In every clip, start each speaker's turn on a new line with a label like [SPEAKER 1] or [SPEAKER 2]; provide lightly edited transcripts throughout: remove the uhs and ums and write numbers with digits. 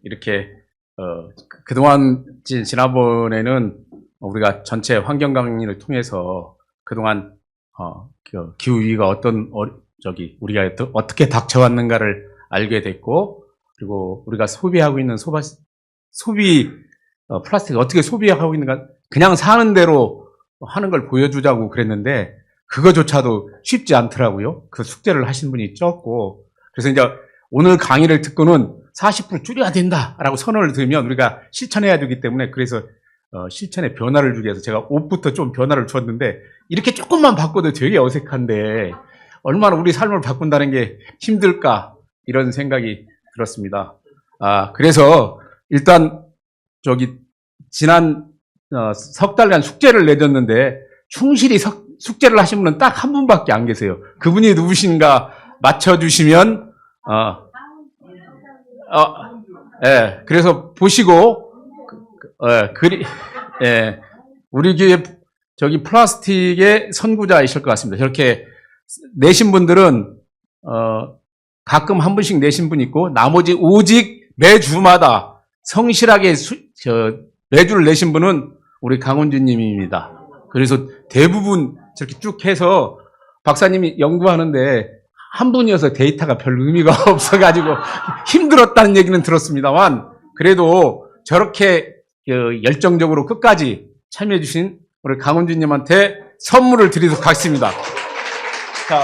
[SPEAKER 1] 이렇게 그동안 지난번에는 우리가 전체 환경 강의를 통해서 그동안 그 기후 위기가 우리가 어떻게 닥쳐왔는가를 알게 됐고, 그리고 우리가 소비하고 있는 플라스틱 어떻게 소비하고 있는가, 그냥 사는 대로 하는 걸 보여주자고 그랬는데 그거조차도 쉽지 않더라고요. 그 숙제를 하신 분이 적고, 그래서 이제 오늘 강의를 듣고는 40% 줄여야 된다라고 선언을 들으면 우리가 실천해야 되기 때문에, 그래서 실천에 변화를 주기 위해서 제가 옷부터 좀 변화를 주었는데, 이렇게 조금만 바꿔도 되게 어색한데 얼마나 우리 삶을 바꾼다는 게 힘들까, 이런 생각이 들었습니다. 그래서 일단 지난 석 달간 숙제를 내줬는데 충실히 숙제를 하신 분은 딱 한 분밖에 안 계세요. 그분이 누구신가 맞춰주시면, 예, 그래서 보시고, 우리 교회 플라스틱의 선구자이실 것 같습니다. 저렇게 내신 분들은, 가끔 한 분씩 내신 분 있고, 나머지 오직 매주마다 성실하게 매주를 내신 분은 우리 강원주님입니다. 그래서 대부분 저렇게 쭉 해서 박사님이 연구하는데 한 분이어서 데이터가 별 의미가 없어가지고 힘들었다는 얘기는 들었습니다만, 그래도 저렇게 열정적으로 끝까지 참여해주신 우리 강원주님한테 선물을 드리도록 하겠습니다. 자,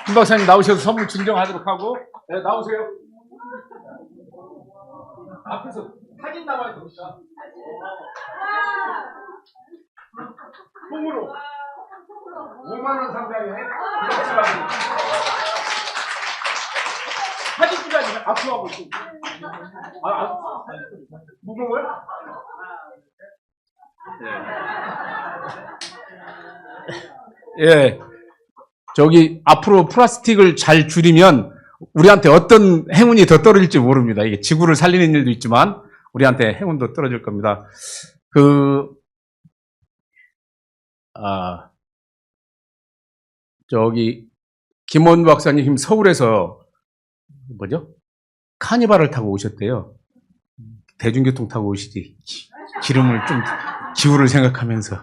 [SPEAKER 1] 김 박사님 나오셔서 선물 증정하도록 하고, 네, 나오세요. 앞에서 사진 나와야 됩니다. 통으로 5만원 상당의 사진 찍어야지. 앞으로 하고 있어. 무거워요? 예. 앞으로 플라스틱을 잘 줄이면 우리한테 어떤 행운이 더 떨어질지 모릅니다. 이게 지구를 살리는 일도 있지만 우리한테 행운도 떨어질 겁니다. 김원 박사님 서울에서 카니발을 타고 오셨대요. 대중교통 타고 오시지. 기름을 좀, 기후를 생각하면서.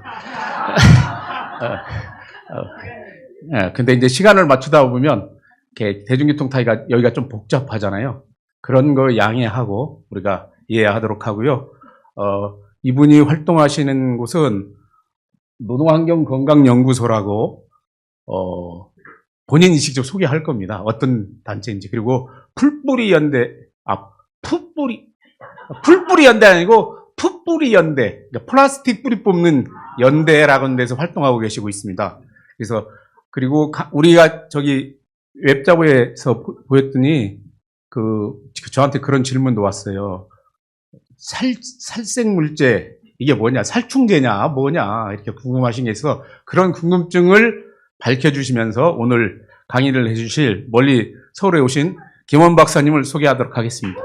[SPEAKER 1] 근데 이제 시간을 맞추다 보면, 이렇게 대중교통 타기가 여기가 좀 복잡하잖아요. 그런 거 양해하고 우리가 이해하도록 하고요. 이분이 활동하시는 곳은 노동환경건강연구소라고, 본인이 직접 소개할 겁니다. 어떤 단체인지. 그리고 풀뿌리 연대 아니고 풋뿌리 연대, 그러니까 플라스틱 뿌리 뽑는 연대라고 하는 데서 활동하고 계시고 있습니다. 그리고 우리가 웹자보에서 보였더니 저한테 그런 질문도 왔어요. 살생물제 이게 뭐냐, 살충제냐 뭐냐, 이렇게 궁금하신 게 있어서 그런 궁금증을 밝혀주시면서 오늘 강의를 해주실 멀리 서울에 오신 김원 박사님을 소개하도록 하겠습니다.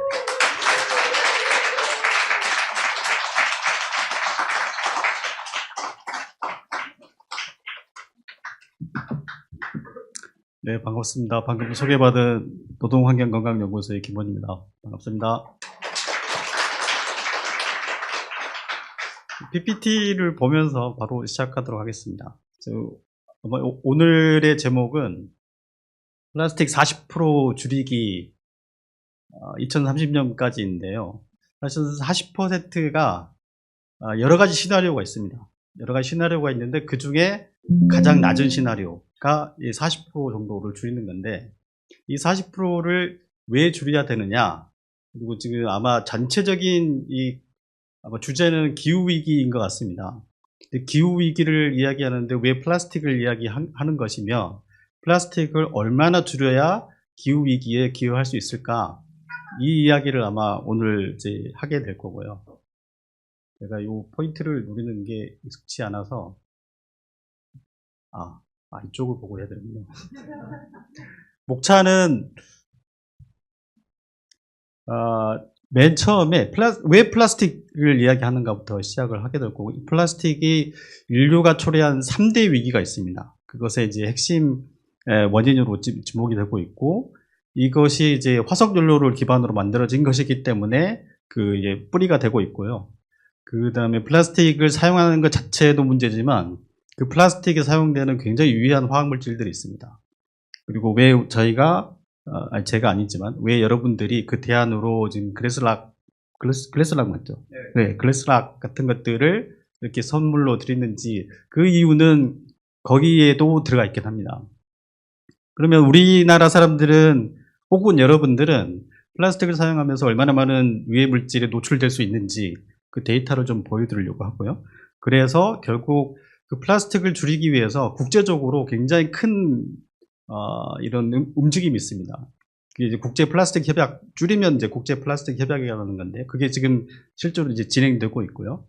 [SPEAKER 2] 네, 반갑습니다. 방금 소개받은 노동환경건강연구소의 김원입니다. 반갑습니다. PPT를 보면서 바로 시작하도록 하겠습니다. 오늘의 제목은 플라스틱 40% 줄이기 2030년까지인데요. 사실 40%가 여러 가지 시나리오가 있습니다. 여러 가지 시나리오가 있는데 그 중에 가장 낮은 시나리오가 40% 정도를 줄이는 건데, 이 40%를 왜 줄여야 되느냐, 그리고 지금 아마 전체적인 아마 주제는 기후위기인 것 같습니다. 기후위기를 이야기하는데 왜 플라스틱을 이야기하는 것이며, 플라스틱을 얼마나 줄여야 기후위기에 기여할 수 있을까, 이 이야기를 아마 오늘 이제 하게 될 거고요. 제가 이 포인트를 누르는 게 익숙치 않아서, 이쪽을 보고 해야 되는군요. 목차는, 맨 처음에 왜 플라스틱을 이야기하는가부터 시작을 하게 될 거고, 이 플라스틱이 인류가 초래한 3대 위기가 있습니다. 그것의 이제 핵심 원인으로 지목이 되고 있고, 이것이 이제 화석 연료를 기반으로 만들어진 것이기 때문에 그 이제 뿌리가 되고 있고요. 그 다음에 플라스틱을 사용하는 것 자체도 문제지만 그 플라스틱에 사용되는 굉장히 유해한 화학 물질들이 있습니다. 그리고 왜 저희가 아니 제가 아니지만 왜 여러분들이 그 대안으로 지금 글래스락 맞죠? 네, 글래스락 같은 것들을 이렇게 선물로 드리는지 그 이유는 거기에도 들어가 있긴 합니다. 그러면 우리나라 사람들은 혹은 여러분들은 플라스틱을 사용하면서 얼마나 많은 유해 물질에 노출될 수 있는지 그 데이터를 좀 보여드리려고 하고요. 그래서 결국 그 플라스틱을 줄이기 위해서 국제적으로 굉장히 큰 이런 움직임이 있습니다. 그게 이제 국제 플라스틱 협약, 줄이면 이제 국제 플라스틱 협약이라는 건데 그게 지금 실제로 이제 진행되고 있고요.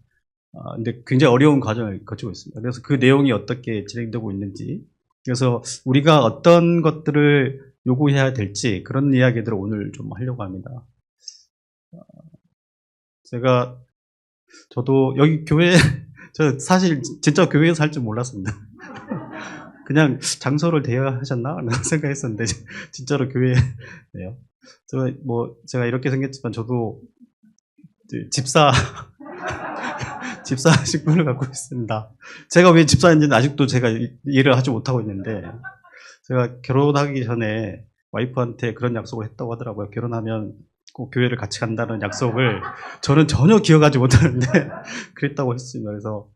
[SPEAKER 2] 근데 굉장히 어려운 과정을 거치고 있습니다. 그래서 그 내용이 어떻게 진행되고 있는지, 그래서 우리가 어떤 것들을 요구해야 될지 그런 이야기들을 오늘 좀 하려고 합니다. 저도 여기 교회, 저 사실 진짜 교회에서 할 줄 몰랐습니다. 그냥 장소를 대여하셨나? 라는 생각했었는데, 진짜로 교회네요. 제가 이렇게 생겼지만 저도 집사 직분을 갖고 있습니다. 제가 왜 집사인지는 아직도 제가 이해를 하지 못하고 있는데, 제가 결혼하기 전에 와이프한테 그런 약속을 했다고 하더라고요. 결혼하면 꼭 교회를 같이 간다는 약속을 저는 전혀 기억하지 못하는데 그랬다고 했습니다. 그래서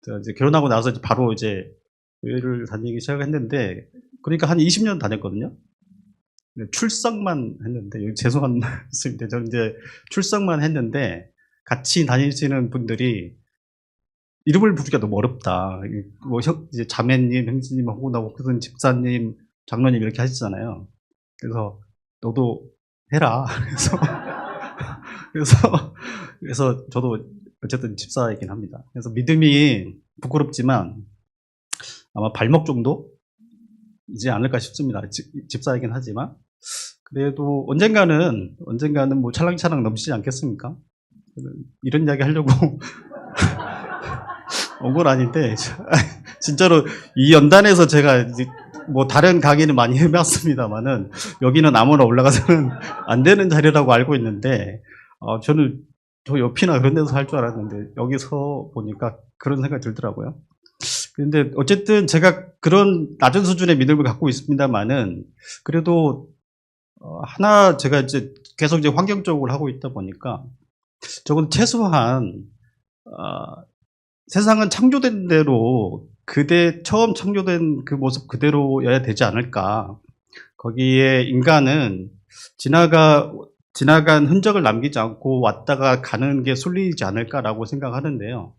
[SPEAKER 2] 제가 이제 결혼하고 나서 이제 바로 이제 교회를 다니기 시작했는데, 그러니까 한 20년 다녔거든요. 출석만 했는데, 죄송한 말씀인데, 저는 이제 출석만 했는데, 같이 다니시는 분들이 이름을 부르기가 너무 어렵다. 뭐, 이제 자매님, 형제님, 혹은 무슨 집사님, 장로님 이렇게 하시잖아요. 그래서, 너도 해라. 그래서 저도 어쨌든 집사이긴 합니다. 그래서 믿음이 부끄럽지만 아마 발목 정도이지 않을까 싶습니다. 집사이긴 하지만. 그래도 언젠가는 뭐 찰랑찰랑 넘치지 않겠습니까? 이런 이야기 하려고 온 건 아닌데, 진짜로 이 연단에서 제가 뭐 다른 강의는 많이 해봤습니다만은 여기는 아무나 올라가서는 안 되는 자리라고 알고 있는데, 저는 저 옆이나 그런 데서 할 줄 알았는데 여기서 보니까 그런 생각이 들더라고요. 근데 어쨌든 제가 그런 낮은 수준의 믿음을 갖고 있습니다만은 그래도 하나 제가 이제 계속 이제 환경적으로 하고 있다 보니까 적어도 최소한 세상은 창조된 대로 처음 창조된 그 모습 그대로여야 되지 않을까. 거기에 인간은 지나간 흔적을 남기지 않고 왔다가 가는 게 순리이지 않을까라고 생각하는데요.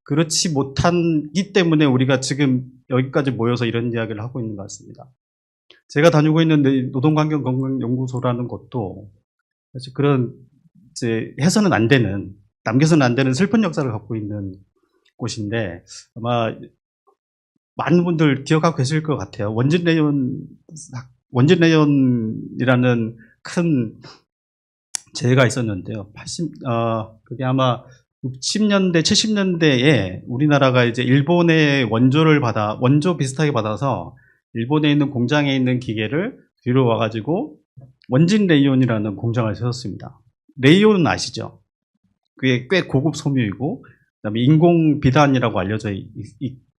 [SPEAKER 2] 그렇지 못하기 때문에 우리가 지금 여기까지 모여서 이런 이야기를 하고 있는 것 같습니다. 제가 다니고 있는 노동환경건강연구소라는 것도 사실 그런 이제 해서는 안 되는, 남겨서는 안 되는 슬픈 역사를 갖고 있는 곳인데 아마 많은 분들 기억하고 계실 것 같아요. 원진레온이라는 큰 재해가 있었는데요. 그게 아마 60년대, 70년대에 우리나라가 이제 일본의 원조 비슷하게 받아서 일본에 있는 공장에 있는 기계를 뒤로 와가지고 원진레이온이라는 공장을 세웠습니다. 레이온은 아시죠? 그게 꽤 고급 섬유이고, 그다음에 인공 비단이라고 알려져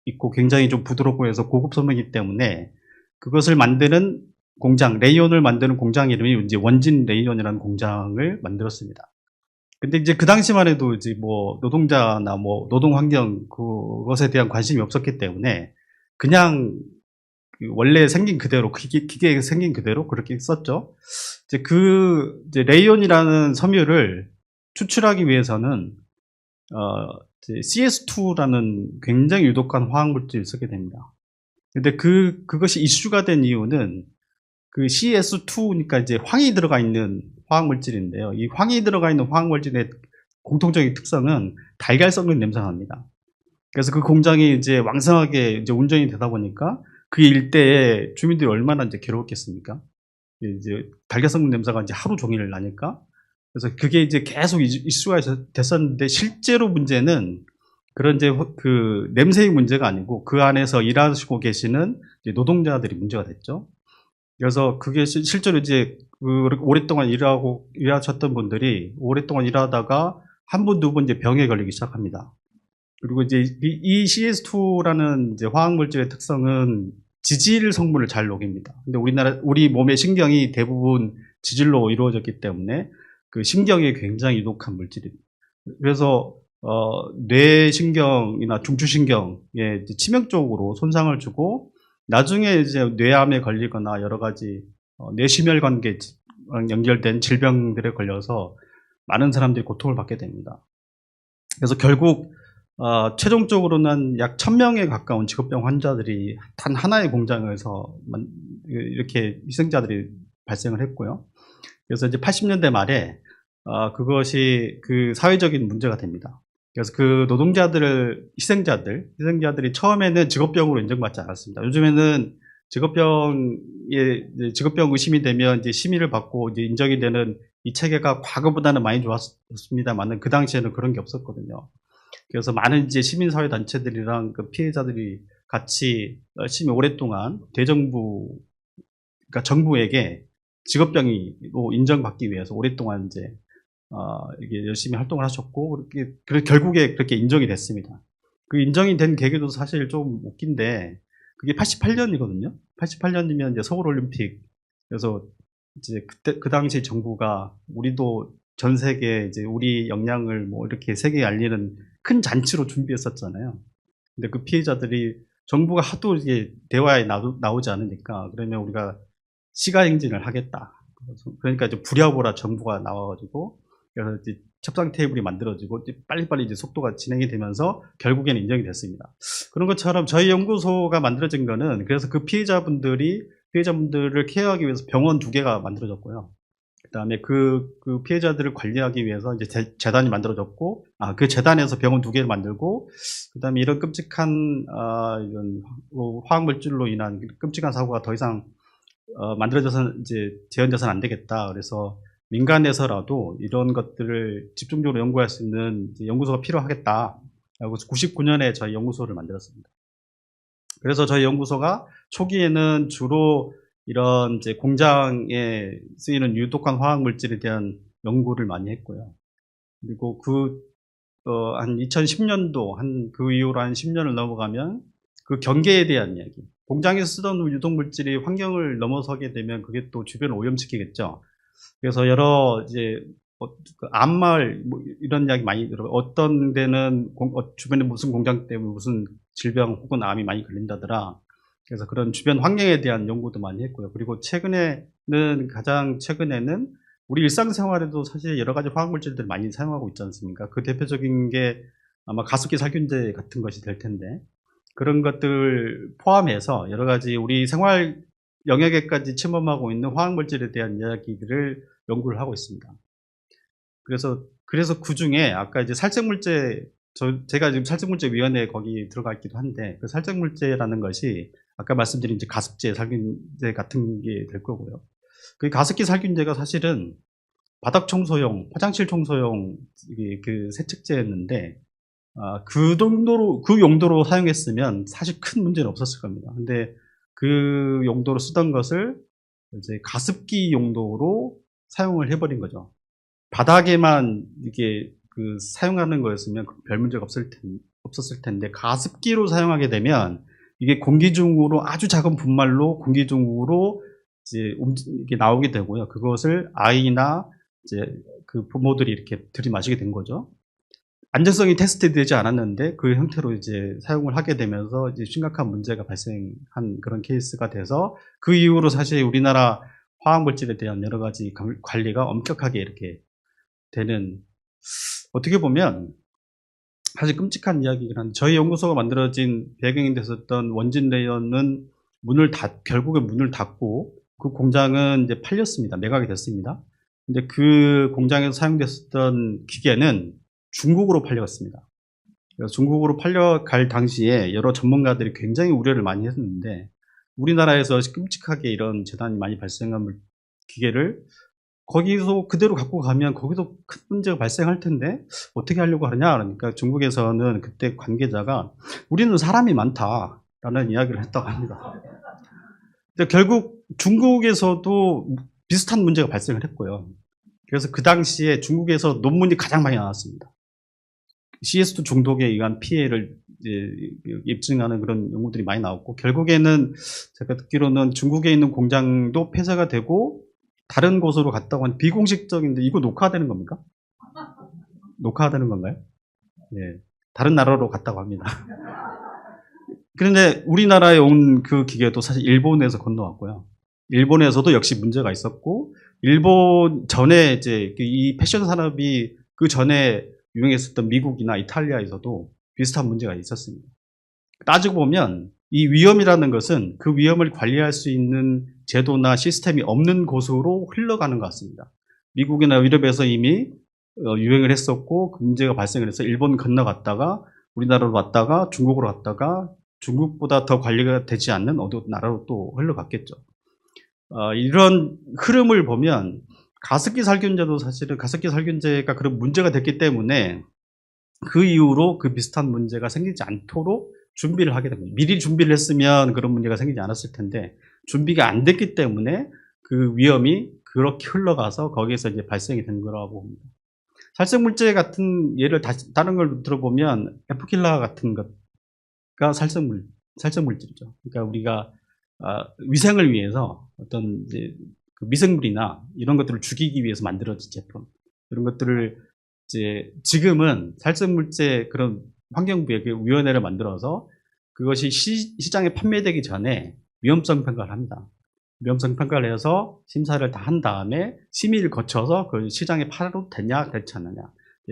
[SPEAKER 2] 있고 굉장히 좀 부드럽고 해서 고급 섬유이기 때문에 그것을 만드는 공장, 레이온을 만드는 공장 이름이 이제 원진 레이온이라는 공장을 만들었습니다. 근데 이제 그 당시만 해도 이제 뭐 노동자나 뭐 노동 환경 그것에 대한 관심이 없었기 때문에 그냥 원래 생긴 그대로 기계에 생긴 그대로 그렇게 썼죠. 이제 레이온이라는 섬유를 추출하기 위해서는 CS2라는 굉장히 유독한 화학 물질을 쓰게 됩니다. 근데 그것이 이슈가 된 이유는 그 CS2니까 이제 황이 들어가 있는 화학 물질인데요. 이 황이 들어가 있는 화학 물질의 공통적인 특성은 달걀 썩는 냄새가 납니다. 그래서 그 공장이 이제 왕성하게 이제 운전이 되다 보니까 그 일대에 주민들이 얼마나 이제 괴로웠겠습니까? 이제 달걀 썩는 냄새가 이제 하루 종일 나니까. 그래서 그게 이제 계속 이슈가 됐었는데 실제로 문제는 그런 이제 그 냄새의 문제가 아니고 그 안에서 일하시고 계시는 이제 노동자들이 문제가 됐죠. 그래서 그게 실제로 이제 오랫동안 일하셨던 분들이 오랫동안 일하다가 한 번, 두 번 이제 병에 걸리기 시작합니다. 그리고 이제 이 CS2라는 이제 화학물질의 특성은 지질 성분을 잘 녹입니다. 근데 우리 몸의 신경이 대부분 지질로 이루어졌기 때문에 그 신경에 굉장히 유독한 물질입니다. 그래서 뇌신경이나 중추신경에 치명적으로 손상을 주고 나중에 이제 뇌암에 걸리거나 여러 가지 뇌심혈관계랑 연결된 질병들에 걸려서 많은 사람들이 고통을 받게 됩니다. 그래서 결국 최종적으로는 약 1000명에 가까운 직업병 환자들이 단 하나의 공장에서 이렇게 희생자들이 발생을 했고요. 그래서 이제 80년대 말에 그것이 그 사회적인 문제가 됩니다. 그래서 그 희생자들이 처음에는 직업병으로 인정받지 않았습니다. 요즘에는 직업병 의심이 되면 이제 심의를 받고 이제 인정이 되는 이 체계가 과거보다는 많이 좋았습니다만 그 당시에는 그런 게 없었거든요. 그래서 많은 이제 시민사회 단체들이랑 그 피해자들이 같이 열심히 오랫동안 그러니까 정부에게 직업병으로 인정받기 위해서 오랫동안 이제 이게 열심히 활동을 하셨고, 결국에 그렇게 인정이 됐습니다. 그 인정이 된 계기도 사실 좀 웃긴데, 그게 88년이거든요. 88년이면 이제 서울올림픽. 그래서 이제 그 당시 정부가 우리도 전 세계에 이제 우리 역량을 뭐 이렇게 세계에 알리는 큰 잔치로 준비했었잖아요. 근데 그 피해자들이 정부가 하도 이제 대화에 나오지 않으니까, 그러면 우리가 시가행진을 하겠다. 그러니까 이제 부랴부랴 정부가 나와가지고, 그래서 이제 협상 테이블이 만들어지고 빨리빨리 이제 속도가 진행이 되면서 결국에는 인정이 됐습니다. 그런 것처럼 저희 연구소가 만들어진 거는 그래서 그 피해자분들을 케어하기 위해서 병원 2개가 만들어졌고요. 그다음에 그 피해자들을 관리하기 위해서 이제 재단이 만들어졌고, 그 재단에서 병원 2개를 만들고, 그다음에 이런 끔찍한 이런 화학물질로 인한 끔찍한 사고가 더 이상 만들어져서 이제 재현돼서는 안 되겠다. 그래서 민간에서라도 이런 것들을 집중적으로 연구할 수 있는 연구소가 필요하겠다. 라고 99년에 저희 연구소를 만들었습니다. 그래서 저희 연구소가 초기에는 주로 이런 이제 공장에 쓰이는 유독한 화학 물질에 대한 연구를 많이 했고요. 그리고 한 2010년도, 그 이후로 한 10년을 넘어가면 그 경계에 대한 이야기. 공장에서 쓰던 유독 물질이 환경을 넘어서게 되면 그게 또 주변을 오염시키겠죠. 그래서 여러 이제 암말 뭐 이런 이야기 많이 들어요. 어떤 데는 주변에 무슨 공장 때문에 무슨 질병 혹은 암이 많이 걸린다더라. 그래서 그런 주변 환경에 대한 연구도 많이 했고요. 그리고 가장 최근에는 우리 일상생활에도 사실 여러 가지 화학물질들을 많이 사용하고 있지 않습니까? 그 대표적인 게 아마 가습기 살균제 같은 것이 될 텐데, 그런 것들 포함해서 여러 가지 우리 생활 영역에까지 침범하고 있는 화학물질에 대한 이야기들을 연구를 하고 있습니다. 그래서 그 중에 아까 이제 살생물제, 제가 지금 살생물제위원회에 거기 들어가 있기도 한데, 그 살생물제라는 것이 아까 말씀드린 이제 가습제, 살균제 같은 게 될 거고요. 그 가습기 살균제가 사실은 바닥 청소용, 화장실 청소용 그 세척제였는데, 그 용도로 사용했으면 사실 큰 문제는 없었을 겁니다. 근데 그 용도로 쓰던 것을 이제 가습기 용도로 사용을 해버린 거죠. 바닥에만 이게 사용하는 거였으면 별 문제가 없었을 텐데, 가습기로 사용하게 되면 이게 공기 중으로 아주 작은 분말로 공기 중으로 이제 이게 나오게 되고요. 그것을 아이나 이제 그 부모들이 이렇게 들이마시게 된 거죠. 안전성이 테스트되지 않았는데 그 형태로 이제 사용을 하게 되면서 이제 심각한 문제가 발생한 그런 케이스가 돼서, 그 이후로 사실 우리나라 화학물질에 대한 여러 가지 관리가 엄격하게 이렇게 되는, 어떻게 보면 사실 끔찍한 이야기긴 한데, 저희 연구소가 만들어진 배경이 됐었던 원진 레이어는 결국에 문을 닫고 그 공장은 이제 팔렸습니다. 매각이 됐습니다. 근데 그 공장에서 사용됐었던 기계는 중국으로 팔려갔습니다. 그래서 중국으로 팔려갈 당시에 여러 전문가들이 굉장히 우려를 많이 했는데, 우리나라에서 끔찍하게 이런 재난이 많이 발생한 기계를 거기서 그대로 갖고 가면 거기서 큰 문제가 발생할 텐데 어떻게 하려고 하느냐. 그러니까 중국에서는 그때 관계자가 우리는 사람이 많다라는 이야기를 했다고 합니다. 근데 결국 중국에서도 비슷한 문제가 발생을 했고요. 그래서 그 당시에 중국에서 논문이 가장 많이 나왔습니다. CS2 중독에 의한 피해를 이제 입증하는 그런 연구들이 많이 나왔고, 결국에는 제가 듣기로는 중국에 있는 공장도 폐쇄가 되고 다른 곳으로 갔다고 한 비공식적인데, 이거 녹화되는 겁니까? 녹화되는 건가요? 예. 다른 나라로 갔다고 합니다. 그런데 우리나라에 온 그 기계도 사실 일본에서 건너왔고요. 일본에서도 역시 문제가 있었고, 일본 전에 이제 이 패션 산업이 그 전에 유행했었던 미국이나 이탈리아에서도 비슷한 문제가 있었습니다. 따지고 보면 이 위험이라는 것은 그 위험을 관리할 수 있는 제도나 시스템이 없는 곳으로 흘러가는 것 같습니다. 미국이나 유럽에서 이미 유행을 했었고 그 문제가 발생을 해서 일본 건너갔다가 우리나라로 왔다가 중국으로 갔다가 중국보다 더 관리가 되지 않는 어느 나라로 또 흘러갔겠죠. 이런 흐름을 보면 가습기 살균제도 사실은 가습기 살균제가 그런 문제가 됐기 때문에 그 이후로 그 비슷한 문제가 생기지 않도록 준비를 하게 됩니다. 미리 준비를 했으면 그런 문제가 생기지 않았을 텐데 준비가 안 됐기 때문에 그 위험이 그렇게 흘러가서 거기에서 이제 발생이 된 거라고 봅니다. 살생물제 같은 예를 다른 걸 들어보면 에프킬라 같은 것가 살생물질이죠. 그러니까 우리가 위생을 위해서 어떤 이제 그 미생물이나 이런 것들을 죽이기 위해서 만들어진 제품, 이런 것들을 이제 지금은 살생물제 그런 환경부의 그 위원회를 만들어서 그것이 시장에 판매되기 전에 위험성 평가를 합니다. 위험성 평가를 해서 심사를 다 한 다음에 심의를 거쳐서 그 시장에 팔아도 되냐, 그렇지 않느냐.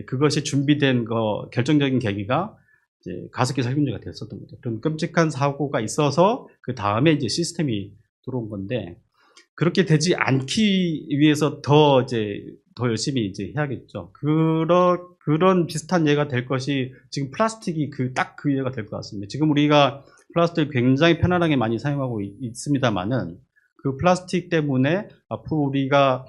[SPEAKER 2] 그것이 준비된 거 결정적인 계기가 이제 가습기 살균제가 됐었던 거죠. 그런 끔찍한 사고가 있어서 그 다음에 이제 시스템이 들어온 건데, 그렇게 되지 않기 위해서 더 열심히 이제 해야겠죠. 그런 비슷한 예가 될 것이 지금 플라스틱이 딱 그 예가 될 것 같습니다. 지금 우리가 플라스틱을 굉장히 편안하게 많이 사용하고 있습니다만은 그 플라스틱 때문에 앞으로 우리가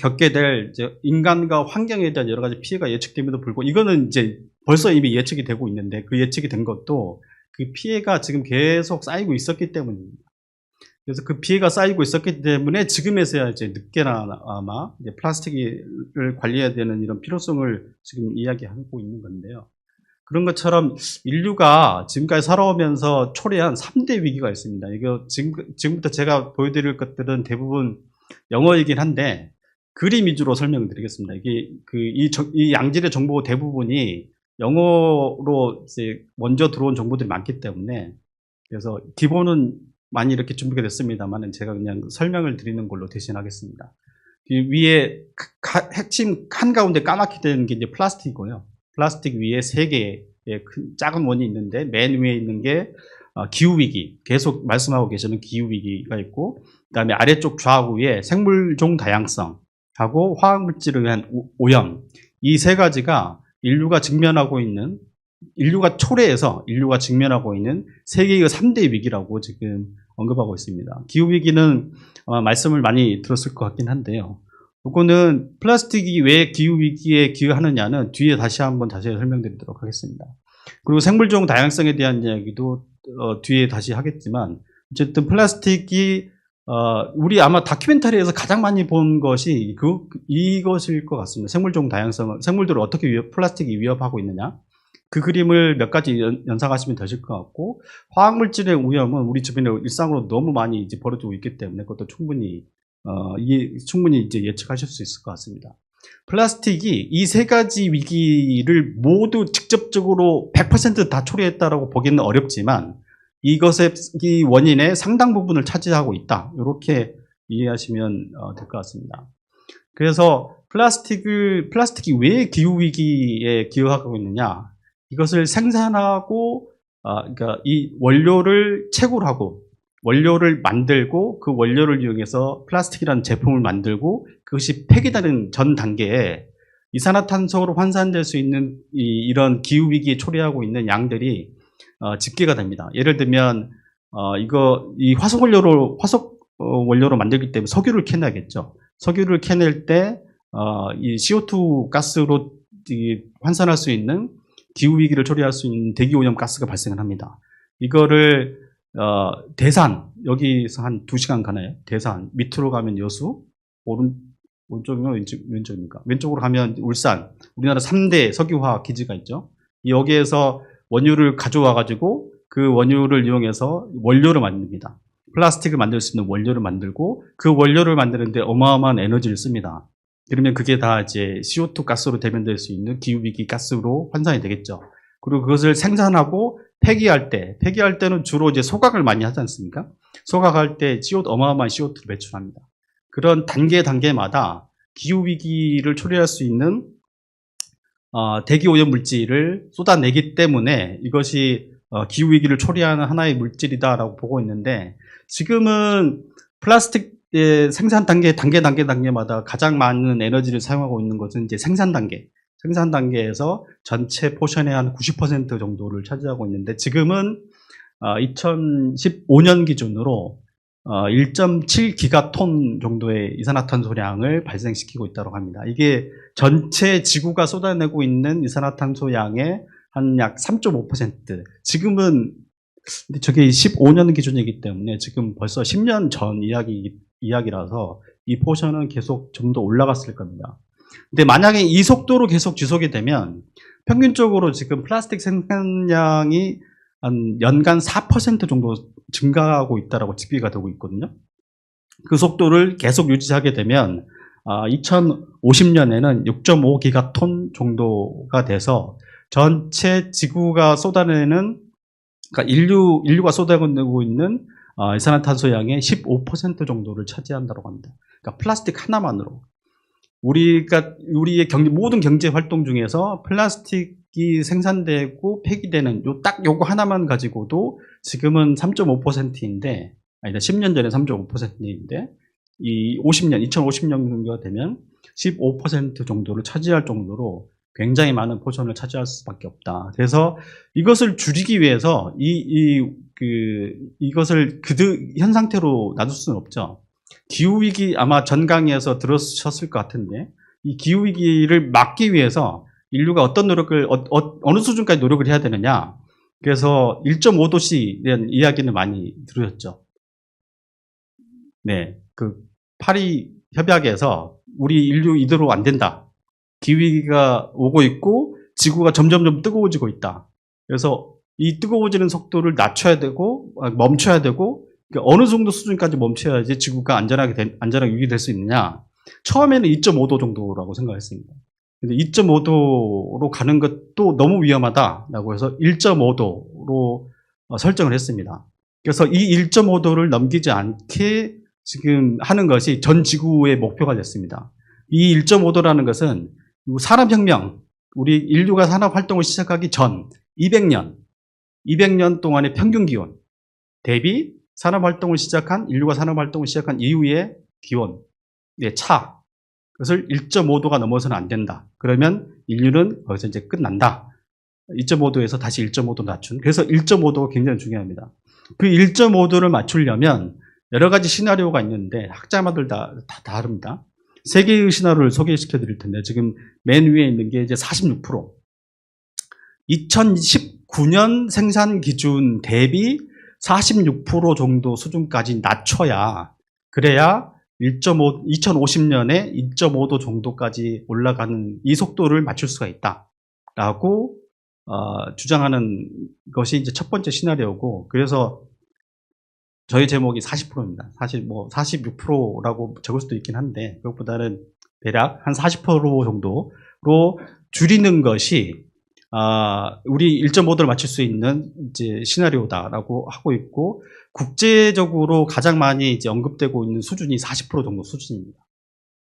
[SPEAKER 2] 겪게 될 이제 인간과 환경에 대한 여러 가지 피해가 예측됨에도 불구하고 이거는 이제 벌써 이미 예측이 되고 있는데 그 예측이 된 것도 그 피해가 지금 계속 쌓이고 있었기 때문입니다. 그래서 그 피해가 쌓이고 있었기 때문에 지금에서야 이제 늦게나마 이제 플라스틱을 관리해야 되는 이런 필요성을 지금 이야기하고 있는 건데요. 그런 것처럼 인류가 지금까지 살아오면서 초래한 3대 위기가 있습니다. 이거 지금부터 제가 보여드릴 것들은 대부분 영어이긴 한데 그림 위주로 설명을 드리겠습니다. 이게 이 양질의 정보 대부분이 영어로 이제 먼저 들어온 정보들이 많기 때문에 그래서 기본은 많이 이렇게 준비가 됐습니다만 제가 그냥 설명을 드리는 걸로 대신하겠습니다. 위에 핵심 한가운데 까맣게 되는 게 이제 플라스틱이고요. 플라스틱 위에 3개의 작은 원이 있는데 맨 위에 있는 게 기후위기, 계속 말씀하고 계시는 기후위기가 있고, 그 다음에 아래쪽 좌우에 생물종 다양성하고 화학물질에 의한 오염, 이 3가지가 인류가 초래해서 인류가 직면하고 있는 세계의 3대 위기라고 지금 언급하고 있습니다. 기후위기는 말씀을 많이 들었을 것 같긴 한데요. 이거는 플라스틱이 왜 기후위기에 기여하느냐는 뒤에 다시 설명드리도록 하겠습니다. 그리고 생물종 다양성에 대한 이야기도 뒤에 다시 하겠지만, 어쨌든 플라스틱이 우리 아마 다큐멘터리에서 가장 많이 본 것이 이것일 것 같습니다. 생물종 다양성을, 생물들을 어떻게 플라스틱이 위협하고 있느냐, 그 그림을 몇 가지 연상하시면 되실 것 같고, 화학물질의 오염은 우리 주변에 일상으로 너무 많이 이제 벌어지고 있기 때문에 그것도 충분히 이제 예측하실 수 있을 것 같습니다. 플라스틱이 이 3가지 위기를 모두 직접적으로 100% 다 초래했다라고 보기는 어렵지만 이것의 이 원인의 상당 부분을 차지하고 있다. 이렇게 이해하시면 될 것 같습니다. 그래서 플라스틱이 왜 기후위기에 기여하고 있느냐? 이것을 생산하고, 그러니까 이 원료를 채굴하고, 원료를 만들고, 그 원료를 이용해서 플라스틱이라는 제품을 만들고, 그것이 폐기되는 전 단계에 이산화탄소로 환산될 수 있는 이런 기후위기에 초래하고 있는 양들이 집계가 됩니다. 예를 들면, 이 화석 원료로 만들기 때문에 석유를 캐내야겠죠. 석유를 캐낼 때, 이 CO2 가스로 환산할 수 있는 기후위기를 초래할 수 있는 대기오염 가스가 발생을 합니다. 이거를 여기서 한 2시간 가나요? 대산. 밑으로 가면 여수, 오른쪽이면 왼쪽입니까? 왼쪽으로 가면 울산. 우리나라 3대 석유화학 기지가 있죠. 여기에서 원유를 가져와 가지고 그 원유를 이용해서 원료를 만듭니다. 플라스틱을 만들 수 있는 원료를 만들고 그 원료를 만드는데 어마어마한 에너지를 씁니다. 그러면 그게 다 이제 CO2 가스로 대변될 수 있는 기후위기 가스로 환산이 되겠죠. 그리고 그것을 생산하고 폐기할 때는 주로 이제 소각을 많이 하지 않습니까? 소각할 때 어마어마한 CO2를 배출합니다. 그런 단계마다 기후위기를 초래할 수 있는 대기오염 물질을 쏟아내기 때문에 이것이 기후위기를 초래하는 하나의 물질이다라고 보고 있는데, 지금은 플라스틱의 생산 단계마다 가장 많은 에너지를 사용하고 있는 것은 이제 생산 단계에서 전체 포션의 한 90% 정도를 차지하고 있는데, 지금은 2015년 기준으로 1.7기가톤 정도의 이산화탄소량을 발생시키고 있다고 합니다. 이게 전체 지구가 쏟아내고 있는 이산화탄소량의 한 약 3.5%. 지금은 근데 저게 15년 기준이기 때문에 지금 벌써 10년 전 이야기라서 이 포션은 계속 좀 더 올라갔을 겁니다. 근데 만약에 이 속도로 계속 지속이 되면 평균적으로 지금 플라스틱 생산량이 한 연간 4% 정도 증가하고 있다라고 집계가 되고 있거든요. 그 속도를 계속 유지하게 되면 2050년에는 6.5기가톤 정도가 돼서 전체 지구가 쏟아내는, 그러니까 인류가 쏟아내고 있는 이산화탄소량의 15% 정도를 차지한다고 합니다. 그러니까 플라스틱 하나만으로 우리의 모든 경제 활동 중에서 플라스틱이 생산되고 폐기되는 요거 하나만 가지고도 지금은 3.5%인데, 아니다, 10년 전에 3.5%인데, 2050년 정도가 되면 15% 정도를 차지할 정도로 굉장히 많은 포션을 차지할 수밖에 없다. 그래서 이것을 줄이기 위해서 이것을 현 상태로 놔둘 수는 없죠. 기후위기 아마 전 강의에서 들으셨을 것 같은데, 이 기후위기를 막기 위해서 인류가 어떤 노력을, 어느 수준까지 노력을 해야 되느냐. 그래서 1.5도씨에 대한 이야기는 많이 들으셨죠. 네. 파리 협약에서 우리 인류 이대로 안 된다. 기후위기가 오고 있고 지구가 점점 뜨거워지고 있다. 그래서 이 뜨거워지는 속도를 낮춰야 되고 멈춰야 되고, 어느 정도 수준까지 멈춰야지 지구가 안전하게 유지될 수 있느냐. 처음에는 2.5도 정도라고 생각했습니다. 근데 2.5도로 가는 것도 너무 위험하다라고 해서 1.5도로 설정을 했습니다. 그래서 이 1.5도를 넘기지 않게 지금 하는 것이 전 지구의 목표가 됐습니다. 이 1.5도라는 것은 산업혁명, 우리 인류가 산업활동을 시작하기 전 200년 동안의 평균 기온 대비 인류가 산업활동을 시작한 이후의 기온의 차, 그것을 1.5도가 넘어서는 안 된다. 그러면 인류는 거기서 이제 끝난다. 2.5도에서 다시 1.5도 낮춘. 그래서 1.5도가 굉장히 중요합니다. 그 1.5도를 맞추려면 여러 가지 시나리오가 있는데 학자마들 다 다릅니다. 세 개의 시나리오를 소개시켜 드릴 텐데, 지금 맨 위에 있는 게 이제 46%. 2019년 생산 기준 대비 46% 정도 수준까지 낮춰야, 그래야 2050년에 1.5도 정도까지 올라가는 이 속도를 맞출 수가 있다라고 주장하는 것이 이제 첫 번째 시나리오고, 그래서 저희 제목이 40%입니다. 사실 뭐 46%라고 적을 수도 있긴 한데, 그것보다는 대략 한 40% 정도로 줄이는 것이 우리 1.5도를 맞출 수 있는 이제 시나리오다라고 하고 있고, 국제적으로 가장 많이 이제 언급되고 있는 수준이 40% 정도 수준입니다.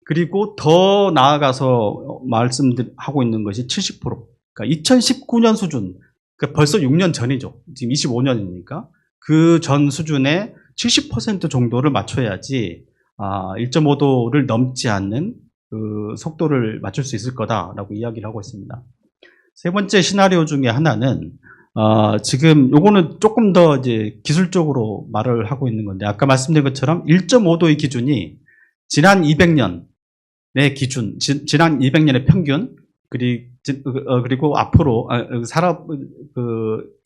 [SPEAKER 2] 그리고 더 나아가서 말씀하고 있는 것이 70%. 그러니까 2019년 수준, 그러니까 벌써 6년 전이죠. 지금 25년이니까. 그 전 수준의 70% 정도를 맞춰야지 1.5도를 넘지 않는 그 속도를 맞출 수 있을 거다라고 이야기를 하고 있습니다. 세 번째 시나리오 중에 하나는 지금 요거는 조금 더 이제 기술적으로 말을 하고 있는 건데, 아까 말씀드린 것처럼 1.5도의 기준이 지난 200년의 기준, 지난 200년의 평균, 그리고 앞으로 산업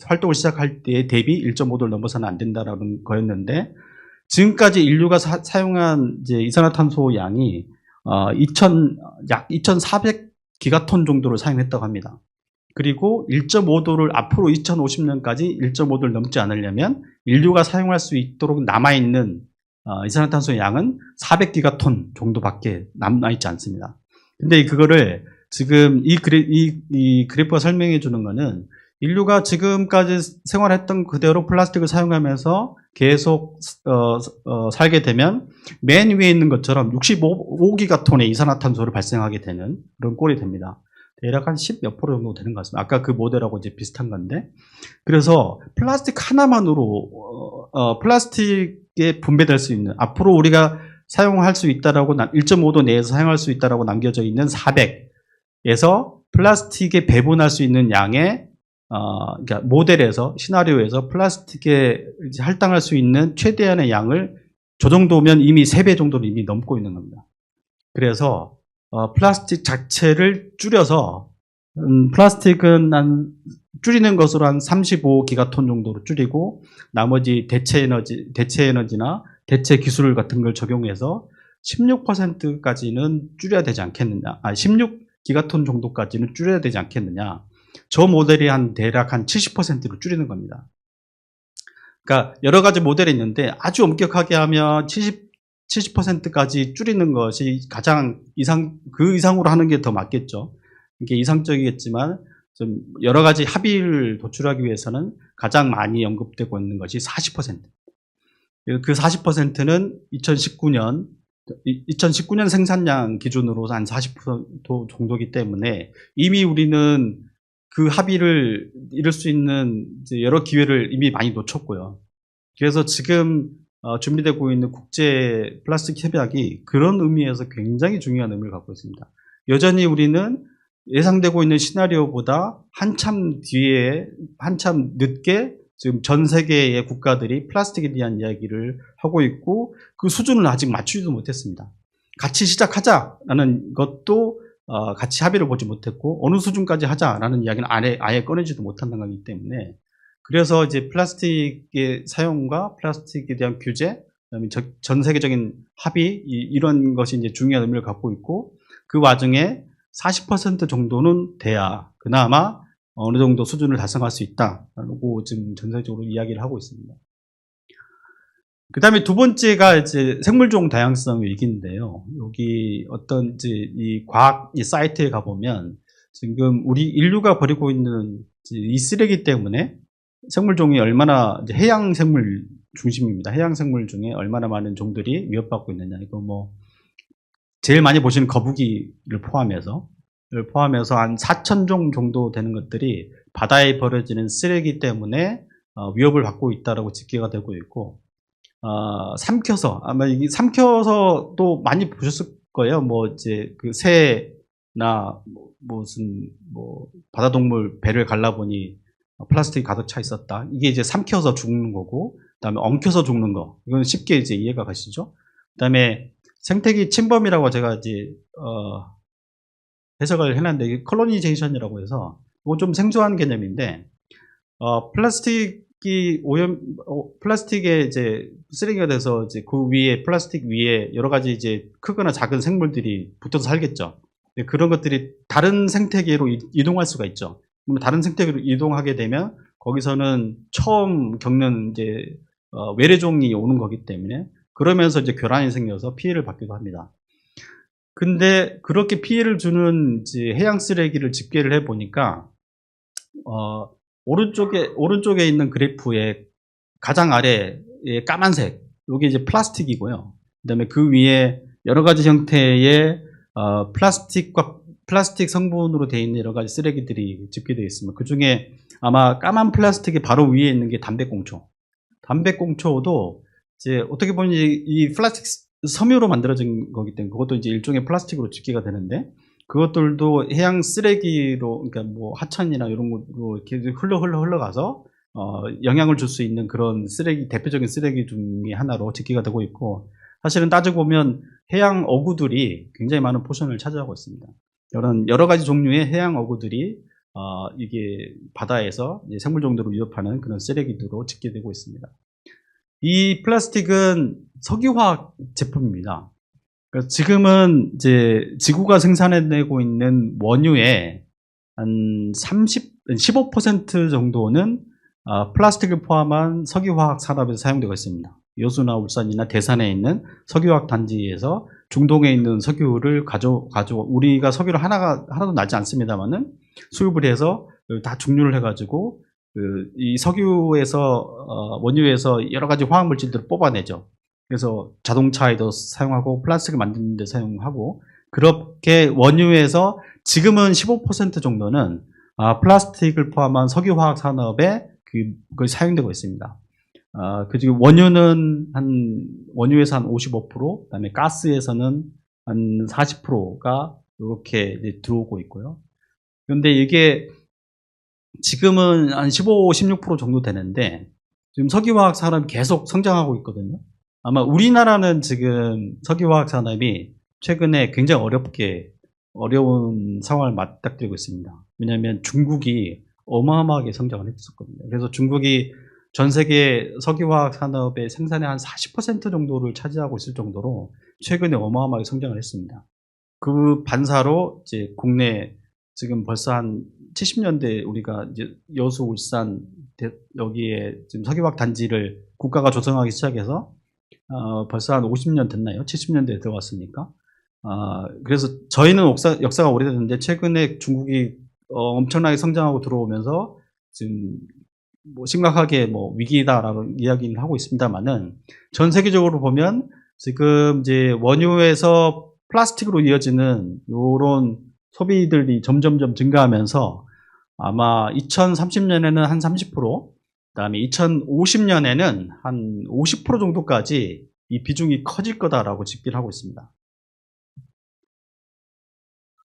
[SPEAKER 2] 활동을 시작할 때 대비 1.5도를 넘어서는 안 된다라는 거였는데, 지금까지 인류가 사용한 이제 이산화탄소 양이 약 2,400기가톤 정도를 사용했다고 합니다. 그리고 1.5도를 앞으로 2050년까지 1.5도를 넘지 않으려면 인류가 사용할 수 있도록 남아있는 이산화탄소 양은 400기가톤 정도밖에 남아있지 않습니다. 근데 그거를 지금 이 그래프가 설명해 주는 거는 인류가 지금까지 생활했던 그대로 플라스틱을 사용하면서 계속 살게 되면 맨 위에 있는 것처럼 65기가톤의 이산화탄소를 발생하게 되는 그런 꼴이 됩니다. 대략 한 10몇 프로 정도 되는 것 같습니다. 아까 그 모델하고 이제 비슷한 건데. 그래서 플라스틱 하나만으로, 플라스틱에 분배될 수 있는, 앞으로 우리가 사용할 수 있다라고, 1.5도 내에서 사용할 수 있다라고 남겨져 있는 400에서 플라스틱에 배분할 수 있는 양의, 그러니까 모델에서, 시나리오에서 플라스틱에 할당할 수 있는 최대한의 양을 저 정도면 이미 3배 정도는 이미 넘고 있는 겁니다. 그래서, 플라스틱 자체를 줄여서 플라스틱은 줄이는 것으로 한 35기가톤 정도로 줄이고 나머지 대체 에너지나 대체 기술 같은 걸 적용해서 16%까지는 줄여야 되지 않겠느냐. 16기가톤 정도까지는 줄여야 되지 않겠느냐. 저 모델이 대략 한 70%로 줄이는 겁니다. 그러니까 여러 가지 모델이 있는데 아주 엄격하게 하면 70%까지 줄이는 것이 가장 그 이상으로 하는 게 더 맞겠죠. 이게 이상적이겠지만, 좀 여러 가지 합의를 도출하기 위해서는 가장 많이 언급되고 있는 것이 40%. 그 40%는 2019년 생산량 기준으로 한 40% 정도이기 때문에 이미 우리는 그 합의를 이룰 수 있는 이제 여러 기회를 이미 많이 놓쳤고요. 그래서 지금 준비되고 있는 국제 플라스틱 협약이 그런 의미에서 굉장히 중요한 의미를 갖고 있습니다. 여전히 우리는 예상되고 있는 시나리오보다 한참 늦게 지금 전 세계의 국가들이 플라스틱에 대한 이야기를 하고 있고 그 수준을 아직 맞추지도 못했습니다. 같이 시작하자라는 것도 같이 합의를 보지 못했고 어느 수준까지 하자라는 이야기는 아예 꺼내지도 못한다는 거기 때문에 그래서 이제 플라스틱의 사용과 플라스틱에 대한 규제, 그다음에 전 세계적인 합의 이런 것이 이제 중요한 의미를 갖고 있고 그 와중에 40% 정도는 돼야 그나마 어느 정도 수준을 달성할 수 있다라고 지금 전 세계적으로 이야기를 하고 있습니다. 그다음에 두 번째가 이제 생물종 다양성 위기인데요. 여기 어떤 이제 이 과학 사이트에 가보면 지금 우리 인류가 버리고 있는 이 쓰레기 때문에 생물종이 얼마나 이제 해양 생물 중심입니다. 해양 생물 중에 얼마나 많은 종들이 위협받고 있느냐. 이거 뭐 제일 많이 보시는 거북이를 포함해서 한 4,000종 정도 되는 것들이 바다에 버려지는 쓰레기 때문에 위협을 받고 있다라고 집계가 되고 있고 삼켜서 아마 이게 삼켜서도 많이 보셨을 거예요. 뭐 이제 그 새나 무슨 뭐 바다동물 배를 갈라보니 플라스틱이 가득 차 있었다. 이게 이제 삼켜서 죽는 거고, 그다음에 엉켜서 죽는 거. 이건 쉽게 이제 이해가 가시죠? 그다음에 생태계 침범이라고 제가 이제 해석을 해놨는데 이게 컬로니제이션이라고 해서 이건 좀 생소한 개념인데 플라스틱에 이제 쓰레기가 돼서 이제 그 위에 플라스틱 위에 여러 가지 이제 크거나 작은 생물들이 붙어서 살겠죠. 그런 것들이 다른 생태계로 이동할 수가 있죠. 그러면 다른 생태계로 이동하게 되면 거기서는 처음 겪는 이제 외래종이 오는 거기 때문에 그러면서 이제 교란이 생겨서 피해를 받기도 합니다. 근데 그렇게 피해를 주는 이제 해양 쓰레기를 집계를 해 보니까 오른쪽에 있는 그래프의 가장 아래에 까만색 이게 이제 플라스틱이고요. 그다음에 그 위에 여러 가지 형태의 플라스틱 성분으로 되어 있는 여러 가지 쓰레기들이 집계되어 있습니다. 그 중에 아마 까만 플라스틱이 바로 위에 있는 게 담배꽁초. 담배꽁초도 이제 어떻게 보면 이 플라스틱 섬유로 만들어진 거기 때문에 그것도 이제 일종의 플라스틱으로 집계가 되는데 그것들도 해양 쓰레기로 그러니까 뭐 하천이나 이런 곳으로 이렇게 흘러가서 영향을 줄 수 있는 그런 대표적인 쓰레기 중에 하나로 집계가 되고 있고 사실은 따지고 보면 해양 어구들이 굉장히 많은 포션을 차지하고 있습니다. 여러 가지 종류의 해양 어구들이 이게 바다에서 생물종들을 위협하는 그런 쓰레기들로 집계되고 있습니다. 이 플라스틱은 석유화학 제품입니다. 그러니까 지금은 이제 지구가 생산해내고 있는 원유의 한 15% 정도는 플라스틱을 포함한 석유화학 산업에서 사용되고 있습니다. 여수나 울산이나 대산에 있는 석유화학 단지에서 중동에 있는 석유를 우리가 석유를 하나도 나지 않습니다만은 수입을 해서 다 중류를 해가지고 이 석유에서 원유에서 여러 가지 화학 물질들을 뽑아내죠. 그래서 자동차에도 사용하고 플라스틱을 만드는 데 사용하고 그렇게 원유에서 지금은 15% 정도는 플라스틱을 포함한 석유화학 산업에 그걸 사용되고 있습니다. 그중 원유는 원유에서 한 55%, 그다음에 가스에서는 한 40%가 이렇게 들어오고 있고요. 그런데 이게 지금은 한 15, 16% 정도 되는데 지금 석유화학 산업이 계속 성장하고 있거든요. 아마 우리나라는 지금 석유화학 산업이 최근에 굉장히 어려운 상황을 맞닥뜨리고 있습니다. 왜냐하면 중국이 어마어마하게 성장을 했었거든요. 그래서 중국이 전 세계 석유화학 산업의 생산의 한 40% 정도를 차지하고 있을 정도로 최근에 어마어마하게 성장을 했습니다. 그 반사로 이제 국내 지금 벌써 한 70년대 우리가 이제 여수, 울산 여기에 지금 석유화학 단지를 국가가 조성하기 시작해서 벌써 한 50년 됐나요? 70년대에 들어왔으니까. 그래서 저희는 역사가 오래됐는데 최근에 중국이 엄청나게 성장하고 들어오면서 지금 뭐 심각하게 위기다라는 이야기를 하고 있습니다만은 전 세계적으로 보면 지금 이제 원유에서 플라스틱으로 이어지는 이런 소비들이 점점점 증가하면서 아마 2030년에는 한 30%, 그다음에 2050년에는 한 50% 정도까지 이 비중이 커질 거다라고 집계를 하고 있습니다.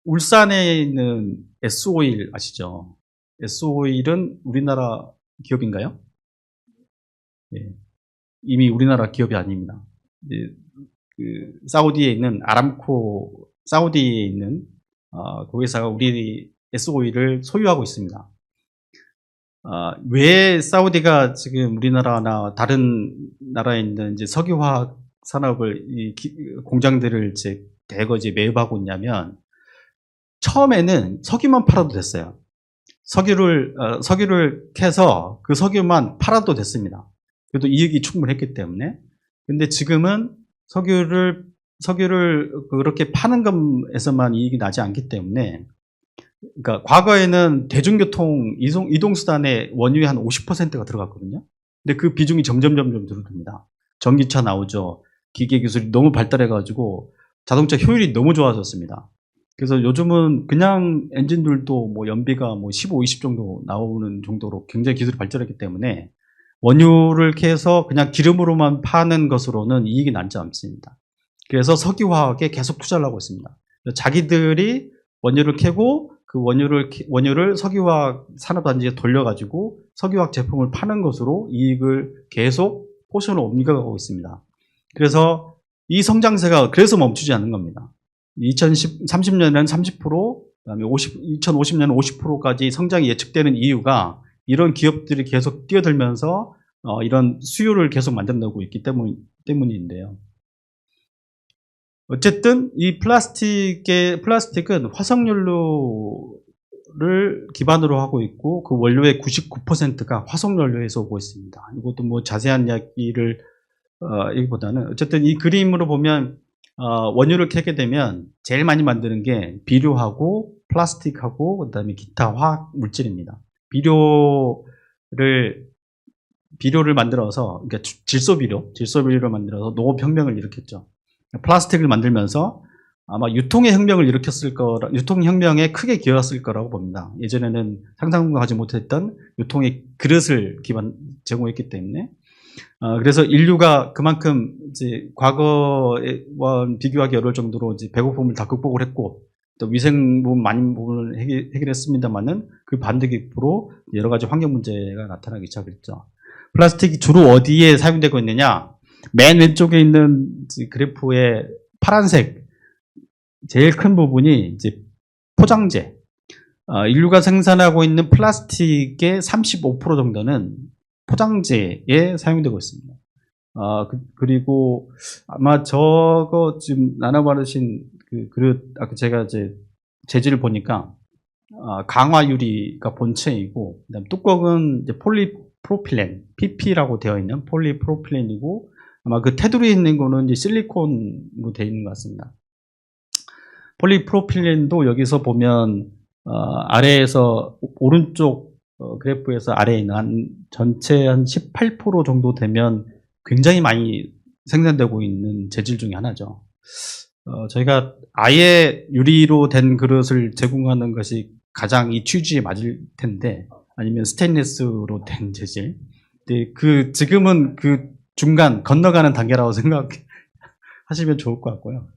[SPEAKER 2] 울산에 있는 S-오일 아시죠? S-오일은 우리나라 기업인가요? 네. 이미 우리나라 기업이 아닙니다. 사우디에 있는 아람코, 사우디에 있는 그 회사가 우리 S-오일을 소유하고 있습니다. 왜 사우디가 지금 우리나라나 다른 나라에 있는 이제 석유화학 산업을 공장들을 이제 대거 이제 매입하고 있냐면 처음에는 석유만 팔아도 됐어요. 석유를 캐서 그 석유만 팔아도 됐습니다. 그래도 이익이 충분했기 때문에. 근데 지금은 석유를 그렇게 파는 것에서만 이익이 나지 않기 때문에, 그러니까 과거에는 대중교통 이동수단에 원유의 한 50%가 들어갔거든요. 근데 그 비중이 점점 줄어듭니다. 전기차 나오죠. 기계 기술이 너무 발달해가지고 자동차 효율이 너무 좋아졌습니다. 그래서 요즘은 그냥 엔진들도 연비가 15, 20 정도 나오는 정도로 굉장히 기술이 발전했기 때문에 원유를 캐서 그냥 기름으로만 파는 것으로는 이익이 나지 않습니다. 그래서 석유화학에 계속 투자를 하고 있습니다. 자기들이 원유를 캐고 그 원유를 석유화학 산업단지에 돌려가지고 석유화학 제품을 파는 것으로 이익을 계속 포션을 옮겨가고 있습니다. 그래서 이 성장세가 그래서 멈추지 않는 겁니다. 2030년에는 30%, 그다음에 2050년은 50%까지 성장이 예측되는 이유가 이런 기업들이 계속 뛰어들면서 이런 수요를 계속 만들어내고 있기 때문인데요. 어쨌든 이 플라스틱은 화석연료를 기반으로 하고 있고 그 원료의 99%가 화석연료에서 오고 있습니다. 이것도 자세한 이야기를 여기보다는 어쨌든 이 그림으로 보면 원유를 캐게 되면 제일 많이 만드는 게 비료하고 플라스틱하고 그다음에 기타 화학 물질입니다. 비료를 만들어서, 그러니까 질소비료를 만들어서 농업혁명을 일으켰죠. 플라스틱을 만들면서 아마 유통혁명에 크게 기여했을 거라고 봅니다. 예전에는 상상도 하지 못했던 유통의 그릇을 제공했기 때문에. 그래서 인류가 그만큼 이제 과거와 비교하기 어려울 정도로 이제 배고픔을 다 극복을 했고, 또 위생 부분 많은 부분을 해결했습니다만은 그 반대급부로 여러 가지 환경 문제가 나타나기 시작했죠. 플라스틱이 주로 어디에 사용되고 있느냐? 맨 왼쪽에 있는 그래프의 파란색 제일 큰 부분이 이제 포장재. 인류가 생산하고 있는 플라스틱의 35% 정도는 포장재에 사용되고 있습니다. 그리고 아마 저거 지금 나눠바르신 그 그릇, 아까 제가 이제 재질을 보니까 강화 유리가 본체이고, 그다음 뚜껑은 이제 폴리프로필렌, PP라고 되어 있는 폴리프로필렌이고, 아마 그 테두리에 있는 거는 이제 실리콘으로 되어 있는 것 같습니다. 폴리프로필렌도 여기서 보면 아래에서 오른쪽 그래프에서 아래에 있는 전체 한 18% 정도 되면 굉장히 많이 생산되고 있는 재질 중에 하나죠. 저희가 아예 유리로 된 그릇을 제공하는 것이 가장 이 취지에 맞을 텐데, 아니면 스테인리스로 된 재질. 근데 지금은 그 중간 건너가는 단계라고 생각하시면 좋을 것 같고요.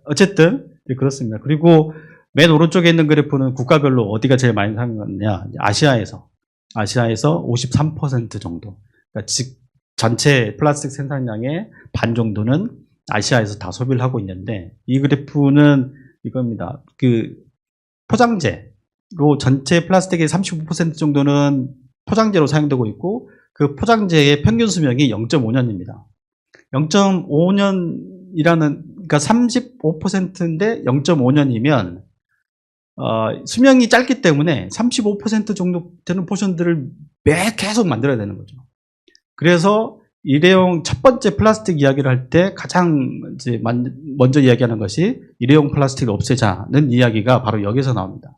[SPEAKER 2] 어쨌든 그렇습니다. 그리고 맨 오른쪽에 있는 그래프는 국가별로 어디가 제일 많이 사용하느냐. 아시아에서 53% 정도. 그러니까 즉 전체 플라스틱 생산량의 반 정도는 아시아에서 다 소비를 하고 있는데, 이 그래프는 이겁니다. 그 포장재로 전체 플라스틱의 35% 정도는 포장재로 사용되고 있고, 그 포장재의 평균 수명이 0.5년입니다. 0.5년이라는, 그러니까 35%인데 0.5년이면 수명이 짧기 때문에 35% 정도 되는 포션들을 계속 만들어야 되는 거죠. 그래서 일회용 첫 번째 플라스틱 이야기를 할 때 가장 이제 먼저 이야기하는 것이 일회용 플라스틱을 없애자는 이야기가 바로 여기서 나옵니다.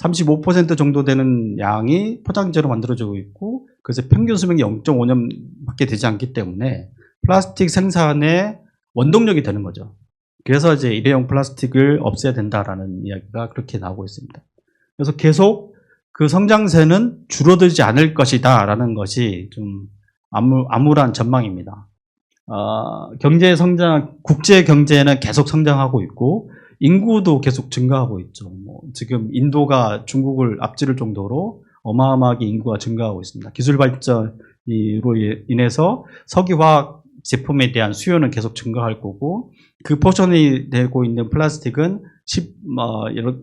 [SPEAKER 2] 35% 정도 되는 양이 포장재로 만들어지고 있고, 그래서 평균 수명이 0.5년밖에 되지 않기 때문에 플라스틱 생산의 원동력이 되는 거죠. 그래서 이제 일회용 플라스틱을 없애야 된다라는 이야기가 그렇게 나오고 있습니다. 그래서 계속 그 성장세는 줄어들지 않을 것이다라는 것이 좀 암울한 전망입니다. 경제 성장, 국제 경제는 계속 성장하고 있고, 인구도 계속 증가하고 있죠. 지금 인도가 중국을 앞지를 정도로 어마어마하게 인구가 증가하고 있습니다. 기술 발전으로 인해서 석유화학 제품에 대한 수요는 계속 증가할 거고, 그 포션이 되고 있는 플라스틱은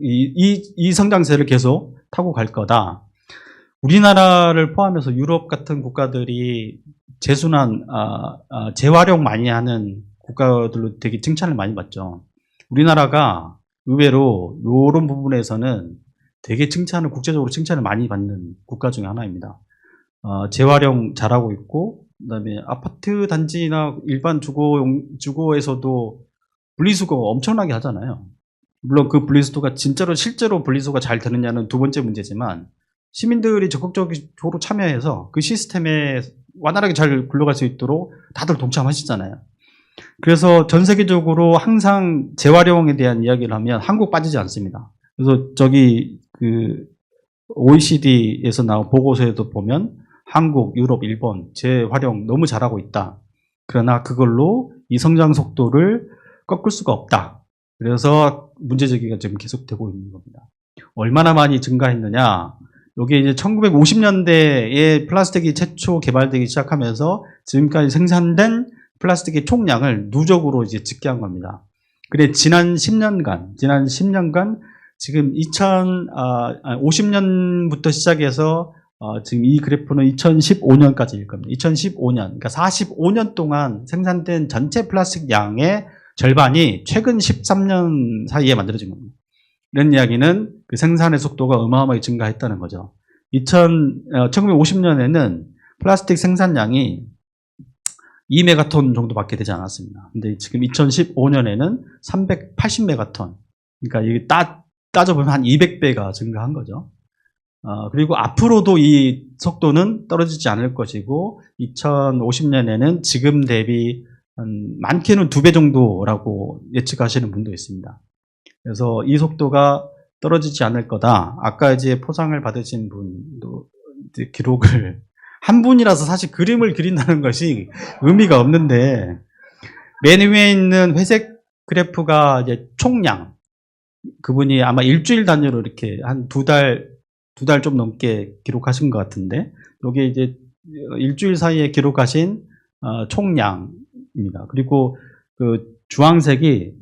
[SPEAKER 2] 이 성장세를 계속 타고 갈 거다. 우리나라를 포함해서 유럽 같은 국가들이 재순환, 재활용 많이 하는 국가들로 되게 칭찬을 많이 받죠. 우리나라가 의외로 이런 부분에서는 되게 국제적으로 칭찬을 많이 받는 국가 중에 하나입니다. 재활용 잘하고 있고, 그다음에 아파트 단지나 일반 주거에서도 분리수거 엄청나게 하잖아요. 물론 그 분리수거가 실제로 분리수거가 잘 되느냐는 두 번째 문제지만, 시민들이 적극적으로 참여해서 그 시스템에 완활하게 잘 굴러갈 수 있도록 다들 동참하시잖아요. 그래서 전 세계적으로 항상 재활용에 대한 이야기를 하면 한국 빠지지 않습니다. 그래서 그 OECD에서 나온 보고서에도 보면 한국, 유럽, 일본 재활용 너무 잘하고 있다. 그러나 그걸로 이 성장 속도를 꺾을 수가 없다. 그래서 문제제기가 지금 계속되고 있는 겁니다. 얼마나 많이 증가했느냐? 이게 이제 1950년대에 플라스틱이 최초 개발되기 시작하면서 지금까지 생산된 플라스틱의 총량을 누적으로 이제 집계한 겁니다. 그래 지난 10년간 지금 50년부터 시작해서 지금 이 그래프는 2015년까지일 겁니다. 2015년, 그러니까 45년 동안 생산된 전체 플라스틱 양의 절반이 최근 13년 사이에 만들어진 겁니다. 이런 이야기는 그 생산의 속도가 어마어마하게 증가했다는 거죠. 1950년에는 플라스틱 생산량이 2메가톤 정도밖에 되지 않았습니다. 근데 지금 2015년에는 380메가톤. 그러니까 이게 따져보면 한 200배가 증가한 거죠. 그리고 앞으로도 이 속도는 떨어지지 않을 것이고, 2050년에는 지금 대비 많게는 2배 정도라고 예측하시는 분도 있습니다. 그래서 이 속도가 떨어지지 않을 거다. 아까 이제 포상을 받으신 분도 이제 기록을, 한 분이라서 사실 그림을 그린다는 것이 의미가 없는데, 맨 위에 있는 회색 그래프가 이제 총량. 그분이 아마 일주일 단위로 이렇게 한 두 달 좀 넘게 기록하신 것 같은데, 이게 이제 일주일 사이에 기록하신 총량입니다. 그리고 그 주황색이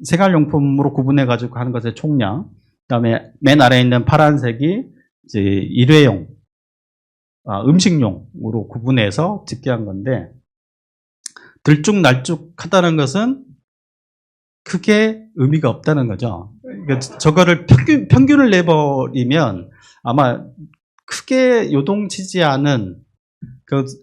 [SPEAKER 2] 생활용품으로 구분해가지고 하는 것의 총량. 그 다음에 맨 아래에 있는 파란색이 이제 일회용 음식용으로 구분해서 집계한 건데, 들쭉날쭉하다는 것은 크게 의미가 없다는 거죠. 그러니까 저거를 평균을 내버리면 아마 크게 요동치지 않은,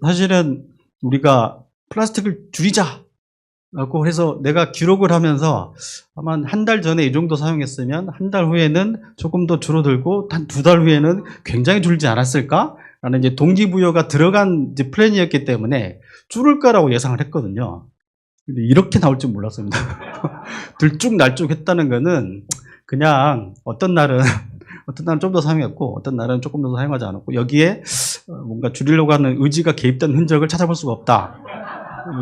[SPEAKER 2] 사실은 우리가 플라스틱을 줄이자라고 해서 내가 기록을 하면서 아마 한 달 전에 이 정도 사용했으면 한 달 후에는 조금 더 줄어들고 한 2달 후에는 굉장히 줄지 않았을까? 라는 이제 동기부여가 들어간 이제 플랜이었기 때문에 줄을 거라고 예상을 했거든요. 근데 이렇게 나올 줄 몰랐습니다. 들쭉날쭉했다는 거는 그냥 어떤 날은 좀 더 사용했고 어떤 날은 조금 더 사용하지 않았고 여기에 뭔가 줄이려고 하는 의지가 개입된 흔적을 찾아볼 수가 없다.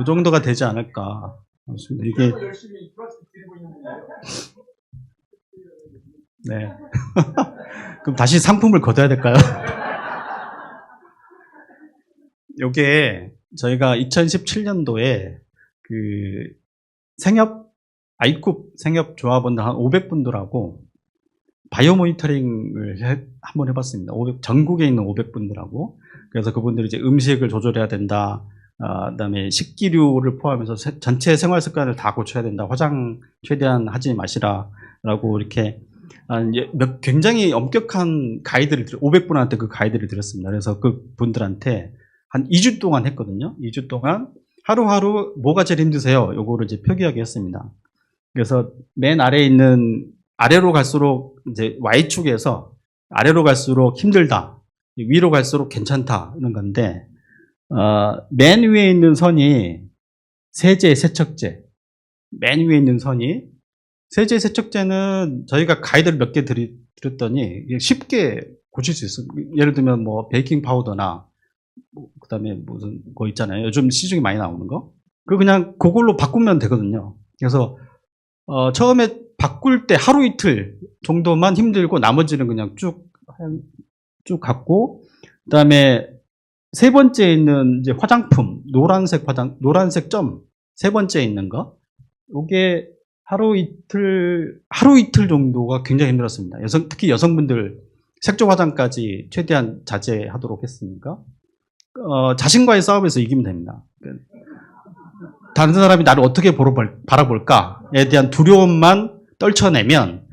[SPEAKER 2] 이 정도가 되지 않을까. 이게 네. 그럼 다시 상품을 거둬야 될까요? 요게 저희가 2017년도에 그 아이쿱 생협조합원 한 500분들하고 바이오 모니터링을 한번 해봤습니다. 전국에 있는 500분들하고. 그래서 그분들이 이제 음식을 조절해야 된다. 그다음에 식기류를 포함해서 전체 생활 습관을 다 고쳐야 된다. 화장 최대한 하지 마시라라고 이렇게 굉장히 엄격한 가이드를 500분한테 그 가이드를 드렸습니다. 그래서 그 분들한테 한 2주 동안 했거든요. 2주 동안 하루하루 뭐가 제일 힘드세요? 요거를 이제 표기하게 했습니다. 그래서 맨 아래에 있는 아래로 갈수록 이제 Y축에서 아래로 갈수록 힘들다. 위로 갈수록 괜찮다. 이런 건데, 맨 위에 있는 선이 세제, 세척제. 맨 위에 있는 선이 세제, 세척제는 저희가 가이드를 몇 개 드렸더니 쉽게 고칠 수 있어요. 예를 들면 뭐 베이킹 파우더나 그 다음에 무슨 거 있잖아요. 요즘 시중에 많이 나오는 거. 그냥 그걸로 바꾸면 되거든요. 그래서 처음에 바꿀 때 하루 이틀 정도만 힘들고 나머지는 그냥 쭉 갔고, 그 다음에 세 번째에 있는 이제 화장품, 노란색 점, 세 번째에 있는 거, 요게 하루 이틀 정도가 굉장히 힘들었습니다. 특히 여성분들 색조 화장까지 최대한 자제하도록 했으니까, 자신과의 싸움에서 이기면 됩니다. 다른 사람이 나를 어떻게 바라볼까에 대한 두려움만 떨쳐내면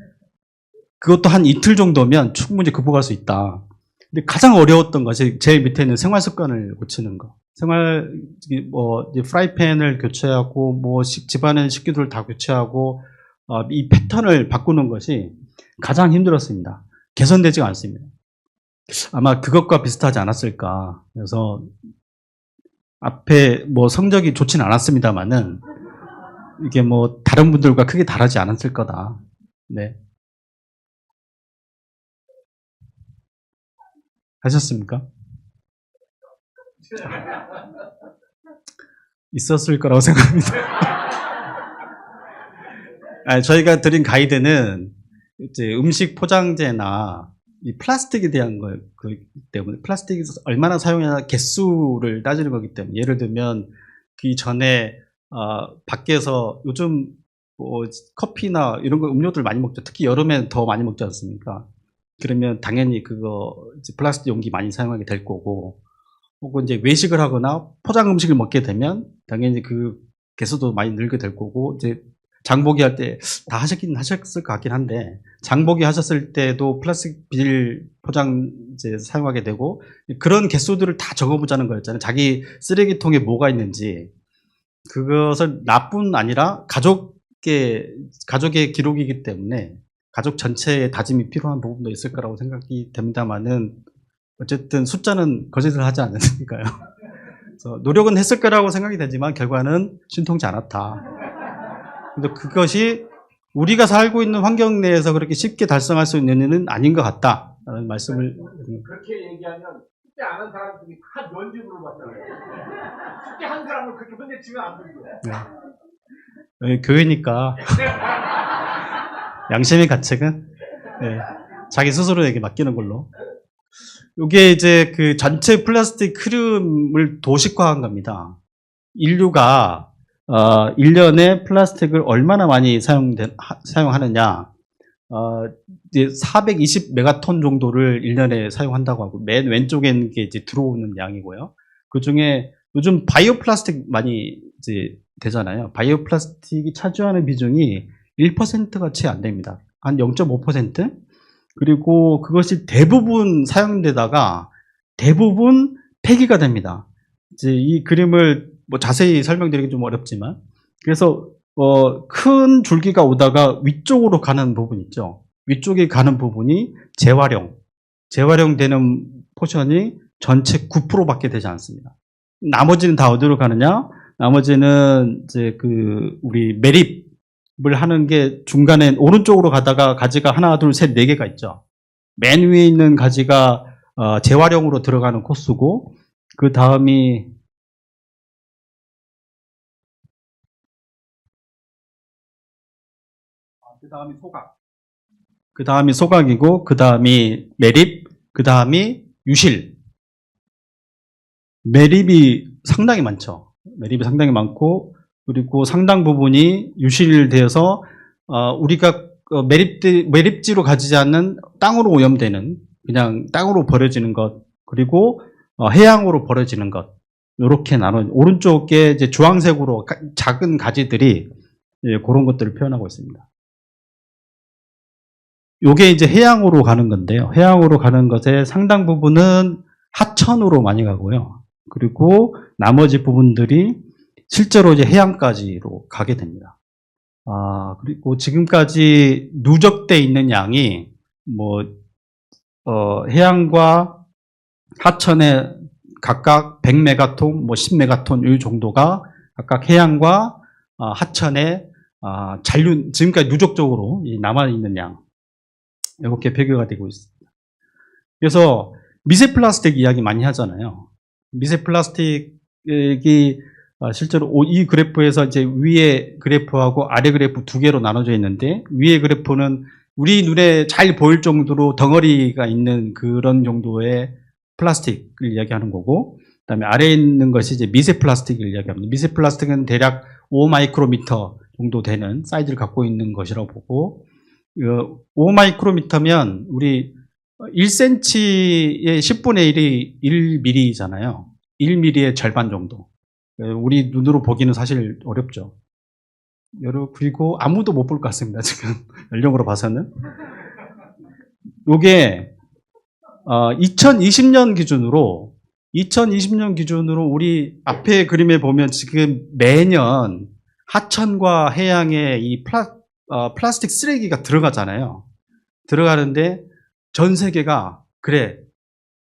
[SPEAKER 2] 그것도 한 이틀 정도면 충분히 극복할 수 있다. 근데 가장 어려웠던 것이 제일 밑에 있는 생활 습관을 고치는 거. 프라이팬을 교체하고 집안의 식기들을 다 교체하고 이 패턴을 바꾸는 것이 가장 힘들었습니다. 개선되지가 않습니다. 아마 그것과 비슷하지 않았을까. 그래서 앞에 성적이 좋지는 않았습니다만은 이게 다른 분들과 크게 다르지 않았을 거다. 네. 하셨습니까? 있었을 거라고 생각합니다. 저희가 드린 가이드는 이제 음식 포장재나 이 플라스틱에 대한 거기 때문에 플라스틱이 얼마나 사용하냐 개수를 따지는 거기 때문에 예를 들면 그 전에 밖에서 요즘 커피나 이런 거 음료들 많이 먹죠. 특히 여름에 더 많이 먹지 않습니까? 그러면 당연히 그거 이제 플라스틱 용기 많이 사용하게 될 거고, 혹은 이제 외식을 하거나 포장 음식을 먹게 되면 당연히 그 개수도 많이 늘게 될 거고, 이제 장보기 할 때 다 하셨을 것 같긴 한데, 장보기 하셨을 때도 플라스틱 비닐 포장 이제 사용하게 되고, 그런 개수들을 다 적어보자는 거였잖아요. 자기 쓰레기통에 뭐가 있는지. 그것을 나뿐 아니라 가족의 기록이기 때문에 가족 전체의 다짐이 필요한 부분도 있을 거라고 생각이 됩니다만은, 어쨌든 숫자는 거짓을 하지 않으니까요. 그래서 노력은 했을 거라고 생각이 되지만 결과는 신통치 않았다. 근데 그것이 우리가 살고 있는 환경 내에서 그렇게 쉽게 달성할 수 있는 일은 아닌 것 같다라는 말씀을.
[SPEAKER 3] 그렇게 얘기하면 숙제 안 한 사람들이 다 면접 물어봤잖아요. 숙제 한 사람을 그렇게 혼내치면 안 되죠.
[SPEAKER 2] 네. 교회니까 양심의 가책은 자기 스스로에게 맡기는 걸로. 이게 이제 그 전체 플라스틱 흐름을 도식화한 겁니다. 인류가 1년에 플라스틱을 얼마나 많이 사용하느냐. 이제 420 메가톤 정도를 1년에 사용한다고 하고, 맨 왼쪽에 있는 게 이제 들어오는 양이고요. 그 중에 요즘 바이오 플라스틱 많이 이제 되잖아요. 바이오 플라스틱이 차지하는 비중이 1%가 채 안 됩니다. 한 0.5%? 그리고 그것이 대부분 사용되다가 대부분 폐기가 됩니다. 이제 이 그림을 뭐 자세히 설명드리기 좀 어렵지만, 그래서 큰 줄기가 오다가 위쪽으로 가는 부분 있죠. 위쪽에 가는 부분이 재활용되는 포션이 전체 9%밖에 되지 않습니다. 나머지는 다 어디로 가느냐? 나머지는 이제 우리 매립을 하는 게 중간에 오른쪽으로 가다가 가지가 하나, 둘, 셋, 네 개가 있죠. 맨 위에 있는 가지가 재활용으로 들어가는 코스고, 그 다음이 소각. 그 다음이 소각이고, 그 다음이 매립, 그 다음이 유실. 매립이 상당히 많죠. 매립이 상당히 많고, 그리고 상당 부분이 유실되어서 우리가 매립지로 가지지 않는 땅으로 오염되는, 그냥 땅으로 버려지는 것, 그리고 해양으로 버려지는 것, 이렇게 나눈, 오른쪽에 이제 주황색으로 작은 가지들이 그런 것들을 표현하고 있습니다. 요게 이제 해양으로 가는 건데요. 해양으로 가는 것의 상당 부분은 하천으로 많이 가고요. 그리고 나머지 부분들이 실제로 이제 해양까지로 가게 됩니다. 그리고 지금까지 누적돼 있는 양이 해양과 하천에 각각 100메가톤, 10메가톤 이 정도가 각각 해양과 하천에 지금까지 누적적으로 남아 있는 양, 이렇게 비교가 되고 있습니다. 그래서 미세 플라스틱 이야기 많이 하잖아요. 미세 플라스틱이 실제로 이 그래프에서 이제 위에 그래프하고 아래 그래프 두 개로 나눠져 있는데, 위에 그래프는 우리 눈에 잘 보일 정도로 덩어리가 있는 그런 정도의 플라스틱을 이야기하는 거고, 그다음에 아래에 있는 것이 이제 미세 플라스틱을 이야기합니다. 미세 플라스틱은 대략 5마이크로미터 정도 되는 사이즈를 갖고 있는 것이라고 보고, 5마이크로미터면 우리 1cm의 10분의 1이 1mm잖아요. 1mm의 절반 정도. 우리 눈으로 보기는 사실 어렵죠. 그리고 아무도 못 볼 것 같습니다. 지금 연령으로 봐서는. 요게 2020년 기준으로 우리 앞에 그림에 보면 지금 매년 하천과 해양에 이 플라스틱 쓰레기가 들어가잖아요. 들어가는데 전 세계가 그래,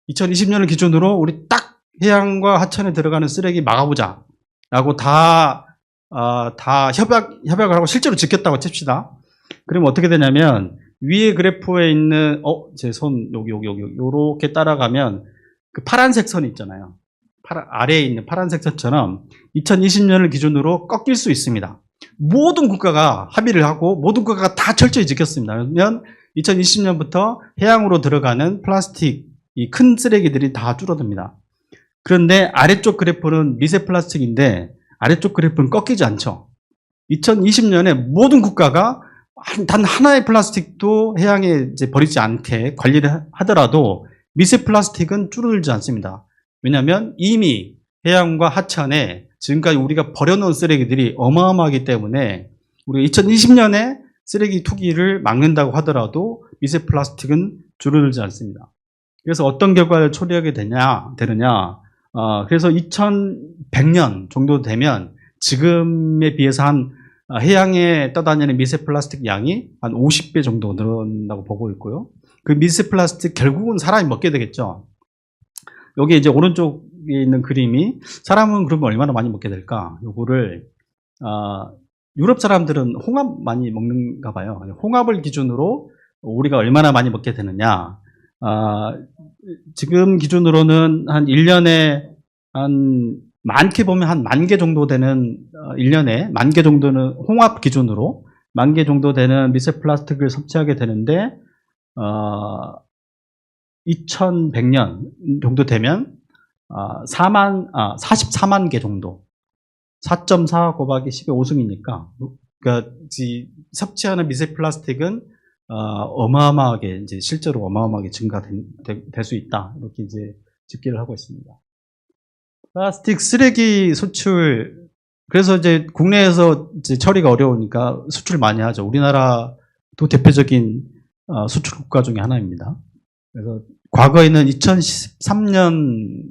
[SPEAKER 2] 2020년을 기준으로 우리 딱 해양과 하천에 들어가는 쓰레기 막아보자 라고 다 협약을 하고 실제로 지켰다고 칩시다. 그러면 어떻게 되냐면 위에 그래프에 있는 제 손 여기 요렇게 따라가면 그 파란색 선이 있잖아요. 아래에 있는 파란색 선처럼 2020년을 기준으로 꺾일 수 있습니다. 모든 국가가 합의를 하고 모든 국가가 다 철저히 지켰습니다. 그러면 2020년부터 해양으로 들어가는 플라스틱, 이 큰 쓰레기들이 다 줄어듭니다. 그런데 아래쪽 그래프는 미세 플라스틱인데 아래쪽 그래프는 꺾이지 않죠. 2020년에 모든 국가가 단 하나의 플라스틱도 해양에 이제 버리지 않게 관리를 하더라도 미세 플라스틱은 줄어들지 않습니다. 왜냐하면 이미 해양과 하천에 지금까지 우리가 버려놓은 쓰레기들이 어마어마하기 때문에 우리가 2020년에 쓰레기 투기를 막는다고 하더라도 미세 플라스틱은 줄어들지 않습니다. 그래서 어떤 결과를 초래하게 되느냐? 그래서 2100년 정도 되면 지금에 비해서 해양에 떠다니는 미세 플라스틱 양이 한 50배 정도 늘어난다고 보고 있고요. 그 미세 플라스틱 결국은 사람이 먹게 되겠죠. 여기 이제 오른쪽에 있는 그림이 사람은 그러면 얼마나 많이 먹게 될까? 요거를 유럽 사람들은 홍합 많이 먹는가 봐요. 홍합을 기준으로 우리가 얼마나 많이 먹게 되느냐? 지금 기준으로는 한 1년에 많게 보면 한 10,000개 정도 되는 1년에 10,000개 정도는 홍합 기준으로 10,000개 정도 되는 미세 플라스틱을 섭취하게 되는데 2100년 정도 되면 44만 개 정도, 4.4 곱하기 10의 5승이니까 그러니까 섭취하는 미세 플라스틱은 어마어마하게 이제 실제로 어마어마하게 증가될 수 있다. 이렇게 이제 집계를 하고 있습니다. 플라스틱 쓰레기 수출, 그래서 이제 국내에서 이제 처리가 어려우니까 수출 많이 하죠. 우리나라도 대표적인 수출 국가 중에 하나입니다. 그래서 과거에는 2013년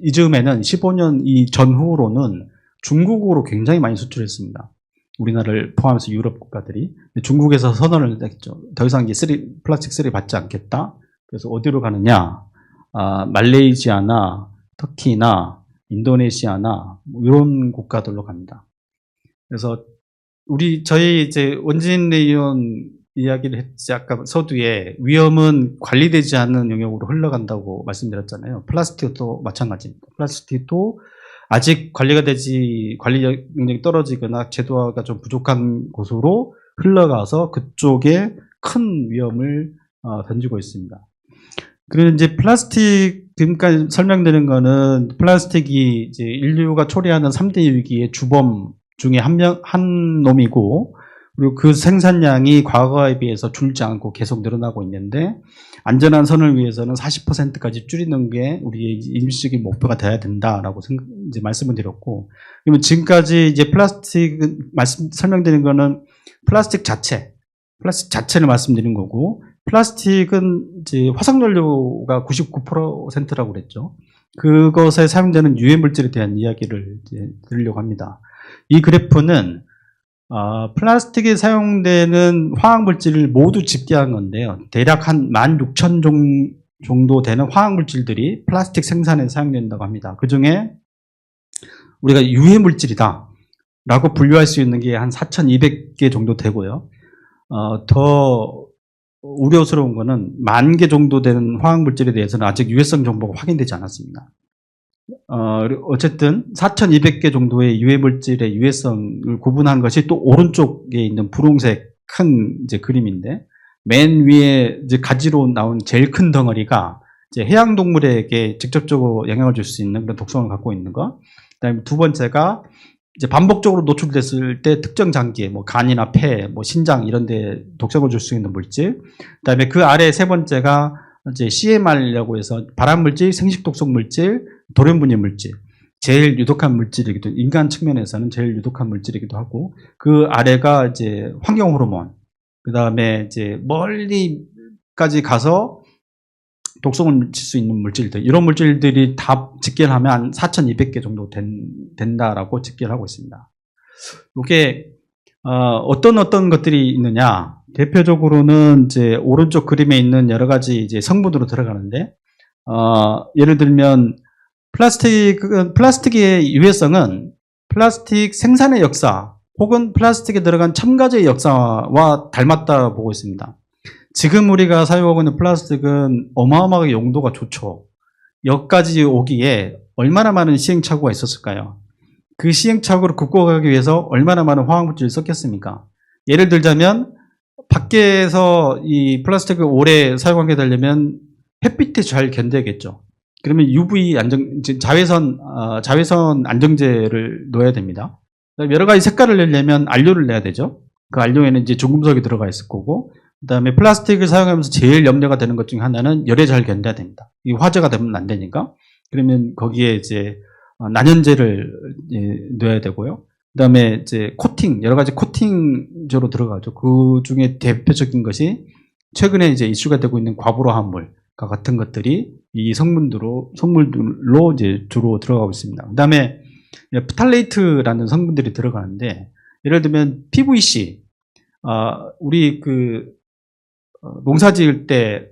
[SPEAKER 2] 이즈음에는 15년 이 전후로는 중국으로 굉장히 많이 수출했습니다. 우리나라를 포함해서 유럽 국가들이. 중국에서 선언을 했죠. 더 이상 이제 플라스틱 쓰레기 받지 않겠다. 그래서 어디로 가느냐? 말레이시아나 터키나 인도네시아나 뭐 이런 국가들로 갑니다. 그래서 저희 이제 원진 의원 이야기를 했지, 아까 서두에 위험은 관리되지 않는 영역으로 흘러간다고 말씀드렸잖아요. 플라스틱도 마찬가지입니다. 플라스틱도 아직 관리 영역이 떨어지거나 제도화가 좀 부족한 곳으로 흘러가서 그쪽에 큰 위험을 던지고 있습니다. 그리고 이제 플라스틱, 지금까지 설명드린 거는 플라스틱이 이제 인류가 초래하는 3대 위기의 주범 중에 한 놈이고, 그리고 그 생산량이 과거에 비해서 줄지 않고 계속 늘어나고 있는데, 안전한 선을 위해서는 40%까지 줄이는 게 우리의 임시적인 목표가 돼야 된다라고 이제 말씀을 드렸고, 그러면 지금까지 이제 설명드린 거는 플라스틱 자체를 말씀드린 거고, 플라스틱은 이제 화석연료가 99%라고 그랬죠. 그것에 사용되는 유해 물질에 대한 이야기를 이제 드리려고 합니다. 이 그래프는 플라스틱에 사용되는 화학 물질을 모두 집계한 건데요. 대략 한 16,000종 정도 되는 화학 물질들이 플라스틱 생산에 사용된다고 합니다. 그 중에 우리가 유해 물질이다 라고 분류할 수 있는 게 한 4,200개 정도 되고요. 더 우려스러운 거는 10,000개 정도 되는 화학 물질에 대해서는 아직 유해성 정보가 확인되지 않았습니다. 어쨌든 4,200개 정도의 유해 물질의 유해성을 구분한 것이 또 오른쪽에 있는 분홍색 큰 이제 그림인데, 맨 위에 이제 가지로 나온 제일 큰 덩어리가 이제 해양 동물에게 직접적으로 영향을 줄 수 있는 그런 독성을 갖고 있는 거. 그다음에 두 번째가 이제 반복적으로 노출됐을 때 특정 장기에 뭐 간이나 폐, 뭐 신장 이런 데 독성을 줄 수 있는 물질. 그다음에 그 아래 세 번째가 이제 CMR이라고 해서 발암물질, 생식독성 물질, 돌연분해 물질. 제일 유독한 물질이기도, 인간 측면에서는 제일 유독한 물질이기도 하고, 그 아래가 이제 환경 호르몬. 그다음에 이제 멀리까지 가서 독성을 줄 수 있는 물질들, 이런 물질들이 다 집계를 하면 한 4,200개 정도 된다라고 집계를 하고 있습니다. 이게 어떤 것들이 있느냐? 대표적으로는 이제 오른쪽 그림에 있는 여러 가지 이제 성분으로 들어가는데, 예를 들면 플라스틱의 유해성은 플라스틱 생산의 역사 혹은 플라스틱에 들어간 첨가제의 역사와 닮았다 보고 있습니다. 지금 우리가 사용하고 있는 플라스틱은 어마어마하게 용도가 좋죠. 여기까지 오기에 얼마나 많은 시행착오가 있었을까요? 그 시행착오를 극복하기 위해서 얼마나 많은 화학물질을 썼겠습니까? 예를 들자면 밖에서 이 플라스틱을 오래 사용하게 되려면 햇빛에 잘 견뎌야겠죠. 그러면 UV 자외선 안정제를 넣어야 됩니다. 여러 가지 색깔을 내려면 안료를 내야 되죠. 그 안료에는 이제 중금속이 들어가 있을 거고, 그다음에 플라스틱을 사용하면서 제일 염려가 되는 것 중에 하나는 열에 잘 견뎌야 됩니다. 이 화재가 되면 안 되니까. 그러면 거기에 이제 난연제를 넣어야 되고요. 그다음에 이제 코팅, 여러 가지 코팅제로 들어가죠. 그 중에 대표적인 것이 최근에 이제 이슈가 되고 있는 과부로 화합물과 같은 것들이 이 성분들로 이제 주로 들어가고 있습니다. 그다음에 프탈레이트라는 성분들이 들어가는데, 예를 들면 PVC, 우리 농사 지을 때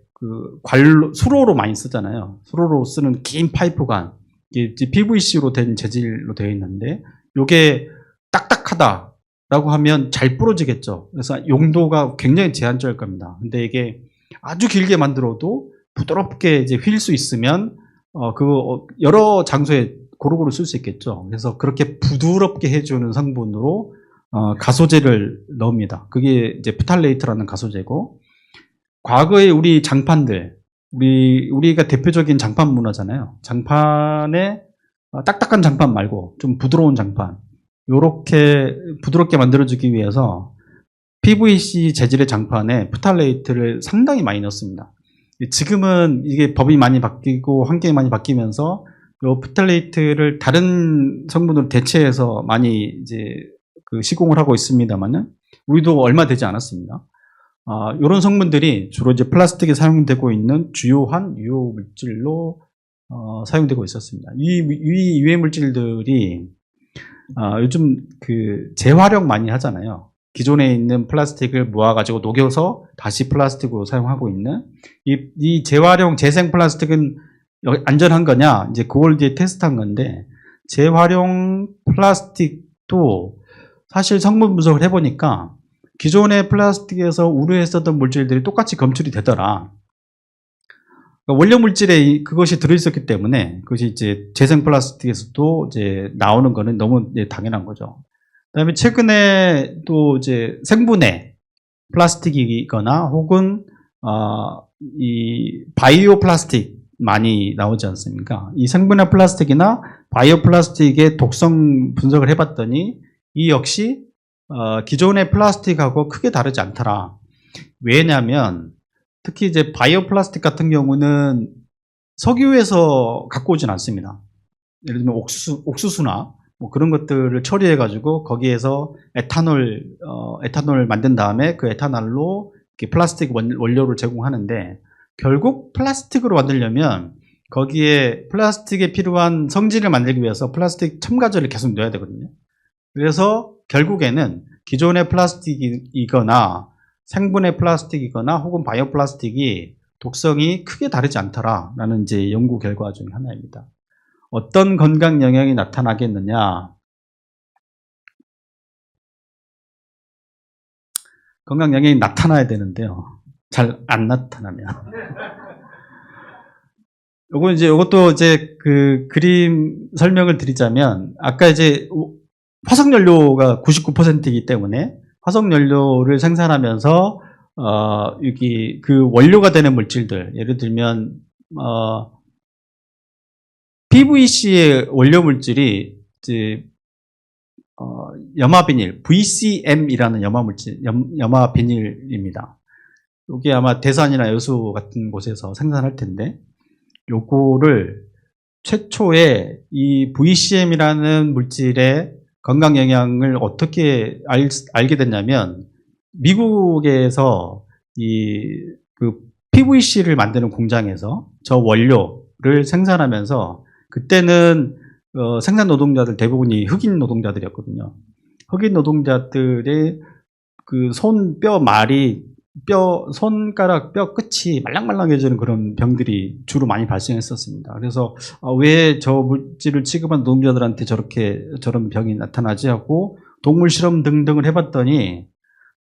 [SPEAKER 2] 수로로 많이 쓰잖아요. 수로로 쓰는 긴 파이프관, 이게 PVC로 된 재질로 되어 있는데, 이게 딱딱하다라고 하면 잘 부러지겠죠. 그래서 용도가 굉장히 제한적일 겁니다. 근데 이게 아주 길게 만들어도 부드럽게 이제 휠 수 있으면 여러 장소에 고루고루 쓸 수 있겠죠. 그래서 그렇게 부드럽게 해주는 성분으로 가소제를 넣습니다. 그게 이제 프탈레이트라는 가소제고, 과거에 우리 장판들, 우리가 대표적인 장판 문화잖아요. 장판에 딱딱한 장판 말고 좀 부드러운 장판, 요렇게 부드럽게 만들어주기 위해서 PVC 재질의 장판에 프탈레이트를 상당히 많이 넣습니다. 지금은 이게 법이 많이 바뀌고 환경이 많이 바뀌면서 이 프탈레이트를 다른 성분으로 대체해서 많이 이제 그 시공을 하고 있습니다만은 우리도 얼마 되지 않았습니다. 이런 성분들이 주로 이제 플라스틱에 사용되고 있는 주요한 유효 물질로 사용되고 있었습니다. 이 유해 물질들이 요즘 그 재활용 많이 하잖아요. 기존에 있는 플라스틱을 모아가지고 녹여서 다시 플라스틱으로 사용하고 있는 이 재활용 재생 플라스틱은 안전한 거냐? 이제 그걸 이제 테스트한 건데 재활용 플라스틱도 사실 성분 분석을 해보니까 기존의 플라스틱에서 우려했었던 물질들이 똑같이 검출이 되더라. 그러니까 원료 물질에 그것이 들어있었기 때문에 그것이 이제 재생 플라스틱에서도 이제 나오는 거는 너무 당연한 거죠. 그다음에 최근에 또 이제 생분해 플라스틱이거나 혹은 이 바이오 플라스틱 많이 나오지 않습니까? 이 생분해 플라스틱이나 바이오 플라스틱의 독성 분석을 해봤더니 이 역시 기존의 플라스틱하고 크게 다르지 않더라. 왜냐하면 특히 이제 바이오 플라스틱 같은 경우는 석유에서 갖고 오진 않습니다. 예를 들면 옥수수나 뭐 그런 것들을 처리해 가지고 거기에서 에탄올 만든 다음에 그 에탄올로 이렇게 플라스틱 원료를 제공하는데 결국 플라스틱으로 만들려면 거기에 플라스틱에 필요한 성질을 만들기 위해서 플라스틱 첨가제를 계속 넣어야 되거든요. 그래서 결국에는 기존의 플라스틱이거나 생분해 플라스틱이거나 혹은 바이오 플라스틱이 독성이 크게 다르지 않더라라는 이제 연구 결과 중 하나입니다. 어떤 건강 영향이 나타나겠느냐? 건강 영향이 나타나야 되는데요. 잘 안 나타나면. 이것도 이제 그 그림 설명을 드리자면, 아까 이제 화석연료가 99%이기 때문에 화석연료를 생산하면서, 여기 그 원료가 되는 물질들, 예를 들면, PVC의 원료 물질이 이제 염화비닐, VCM이라는 염화비닐입니다. 이게 아마 대산이나 여수 같은 곳에서 생산할 텐데, 요거를 최초에 이 VCM이라는 물질의 건강 영향을 어떻게 알게 됐냐면, 미국에서 그 PVC를 만드는 공장에서 저 원료를 생산하면서 그때는 생산 노동자들 대부분이 흑인 노동자들이었거든요. 흑인 노동자들의 그 손가락 뼈 끝이 말랑말랑해지는 그런 병들이 주로 많이 발생했었습니다. 그래서 왜 저 물질을 취급한 노동자들한테 저런 병이 나타나지 하고 동물 실험 등등을 해봤더니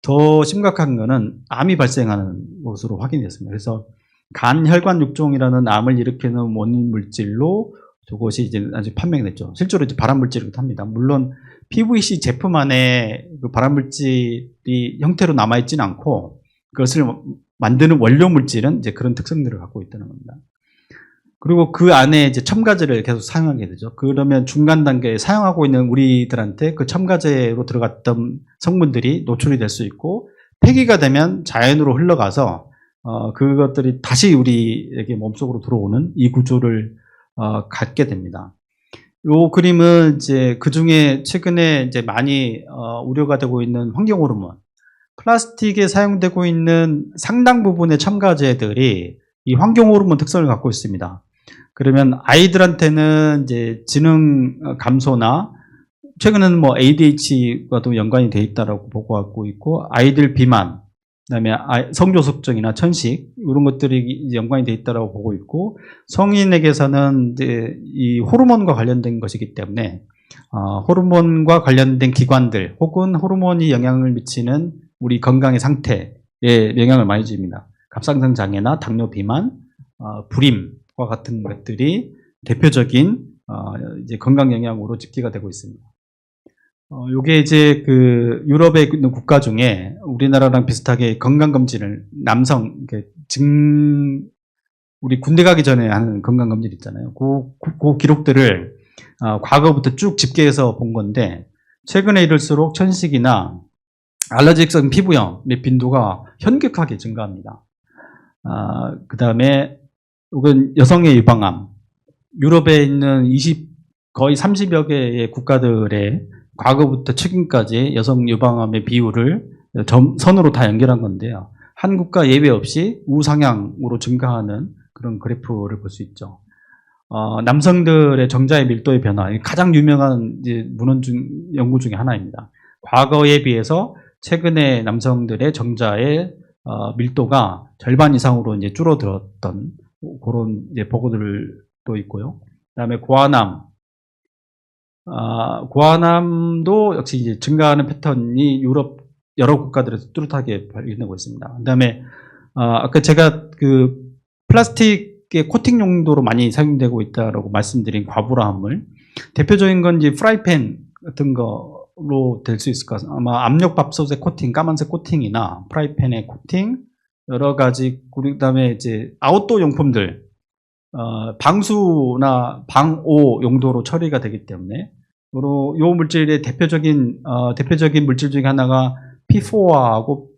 [SPEAKER 2] 더 심각한 거는 암이 발생하는 것으로 확인됐습니다. 그래서 간 혈관 육종이라는 암을 일으키는 원인 물질로 저것이 이제 아직 판명이 됐죠. 실제로 이제 발암물질이기도 합니다. 물론 PVC 제품 안에 그 발암물질이 형태로 남아있지는 않고 그것을 만드는 원료 물질은 이제 그런 특성들을 갖고 있다는 겁니다. 그리고 그 안에 이제 첨가제를 계속 사용하게 되죠. 그러면 중간 단계에 사용하고 있는 우리들한테 그 첨가제로 들어갔던 성분들이 노출이 될 수 있고 폐기가 되면 자연으로 흘러가서 그것들이 다시 우리에게 몸속으로 들어오는 이 구조를 갖게 됩니다. 이 그림은 이제 그 중에 최근에 이제 많이 우려가 되고 있는 환경 호르몬, 플라스틱에 사용되고 있는 상당 부분의 첨가제들이 이 환경 호르몬 특성을 갖고 있습니다. 그러면 아이들한테는 이제 지능 감소나 최근에는 뭐 ADHD와도 연관이 돼 있다라고 보고하고 있고 아이들 비만, 그다음에 성조숙증이나 천식 이런 것들이 연관이 돼 있다라고 보고 있고 성인에게서는 이제 이 호르몬과 관련된 것이기 때문에 호르몬과 관련된 기관들 혹은 호르몬이 영향을 미치는 우리 건강의 상태에 영향을 많이 줍니다. 갑상선 장애나 당뇨 비만, 불임과 같은 것들이 대표적인 이제 건강 영향으로 집계가 되고 있습니다. 요게 이제 그 유럽에 있는 국가 중에 우리나라랑 비슷하게 건강검진을 남성, 우리 군대 가기 전에 하는 건강검진 있잖아요. 그 기록들을 과거부터 쭉 집계해서 본 건데 최근에 이럴수록 천식이나 알러지성 피부염의 빈도가 현격하게 증가합니다. 그 다음에 이건 여성의 유방암. 유럽에 있는 거의 30여 개의 국가들의 과거부터 최근까지 여성 유방암의 비율을 선으로 다 연결한 건데요. 한 국가 예외 없이 우상향으로 증가하는 그런 그래프를 볼 수 있죠. 남성들의 정자의 밀도의 변화, 가장 유명한 이제 연구 중에 하나입니다. 과거에 비해서 최근에 남성들의 정자의 밀도가 절반 이상으로 이제 줄어들었던 그런 이제 보고들도 있고요. 그다음에 고환암도 역시 이제 증가하는 패턴이 유럽 여러 국가들에서 뚜렷하게 발견되고 있습니다. 그다음에 아까 제가 그 플라스틱의 코팅 용도로 많이 사용되고 있다라고 말씀드린 과부라함을 대표적인 건 이제 프라이팬 같은 거로 될 수 있을 것 같습니다. 아마 압력밥솥의 코팅, 까만색 코팅이나 프라이팬의 코팅, 여러 가지, 그다음에 이제 아웃도어 용품들, 방수나 방오 용도로 처리가 되기 때문에 요 물질의 대표적인 물질 중에 하나가 PFOS하고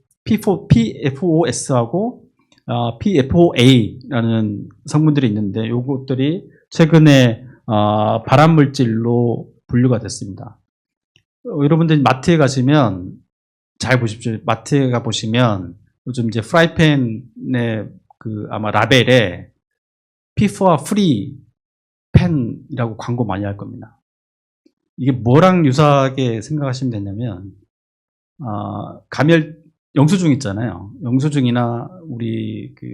[SPEAKER 2] PFOA라는 성분들이 있는데 요것들이 최근에 발암 물질로 분류가 됐습니다. 여러분들 마트에 가시면 잘 보십시오. 마트에 가 보시면 요즘 이제 프라이팬의 그 아마 라벨에 PFOA 프리 팬이라고 광고 많이 할 겁니다. 이게 뭐랑 유사하게 생각하시면 되냐면 영수증 있잖아요. 영수증이나 우리 그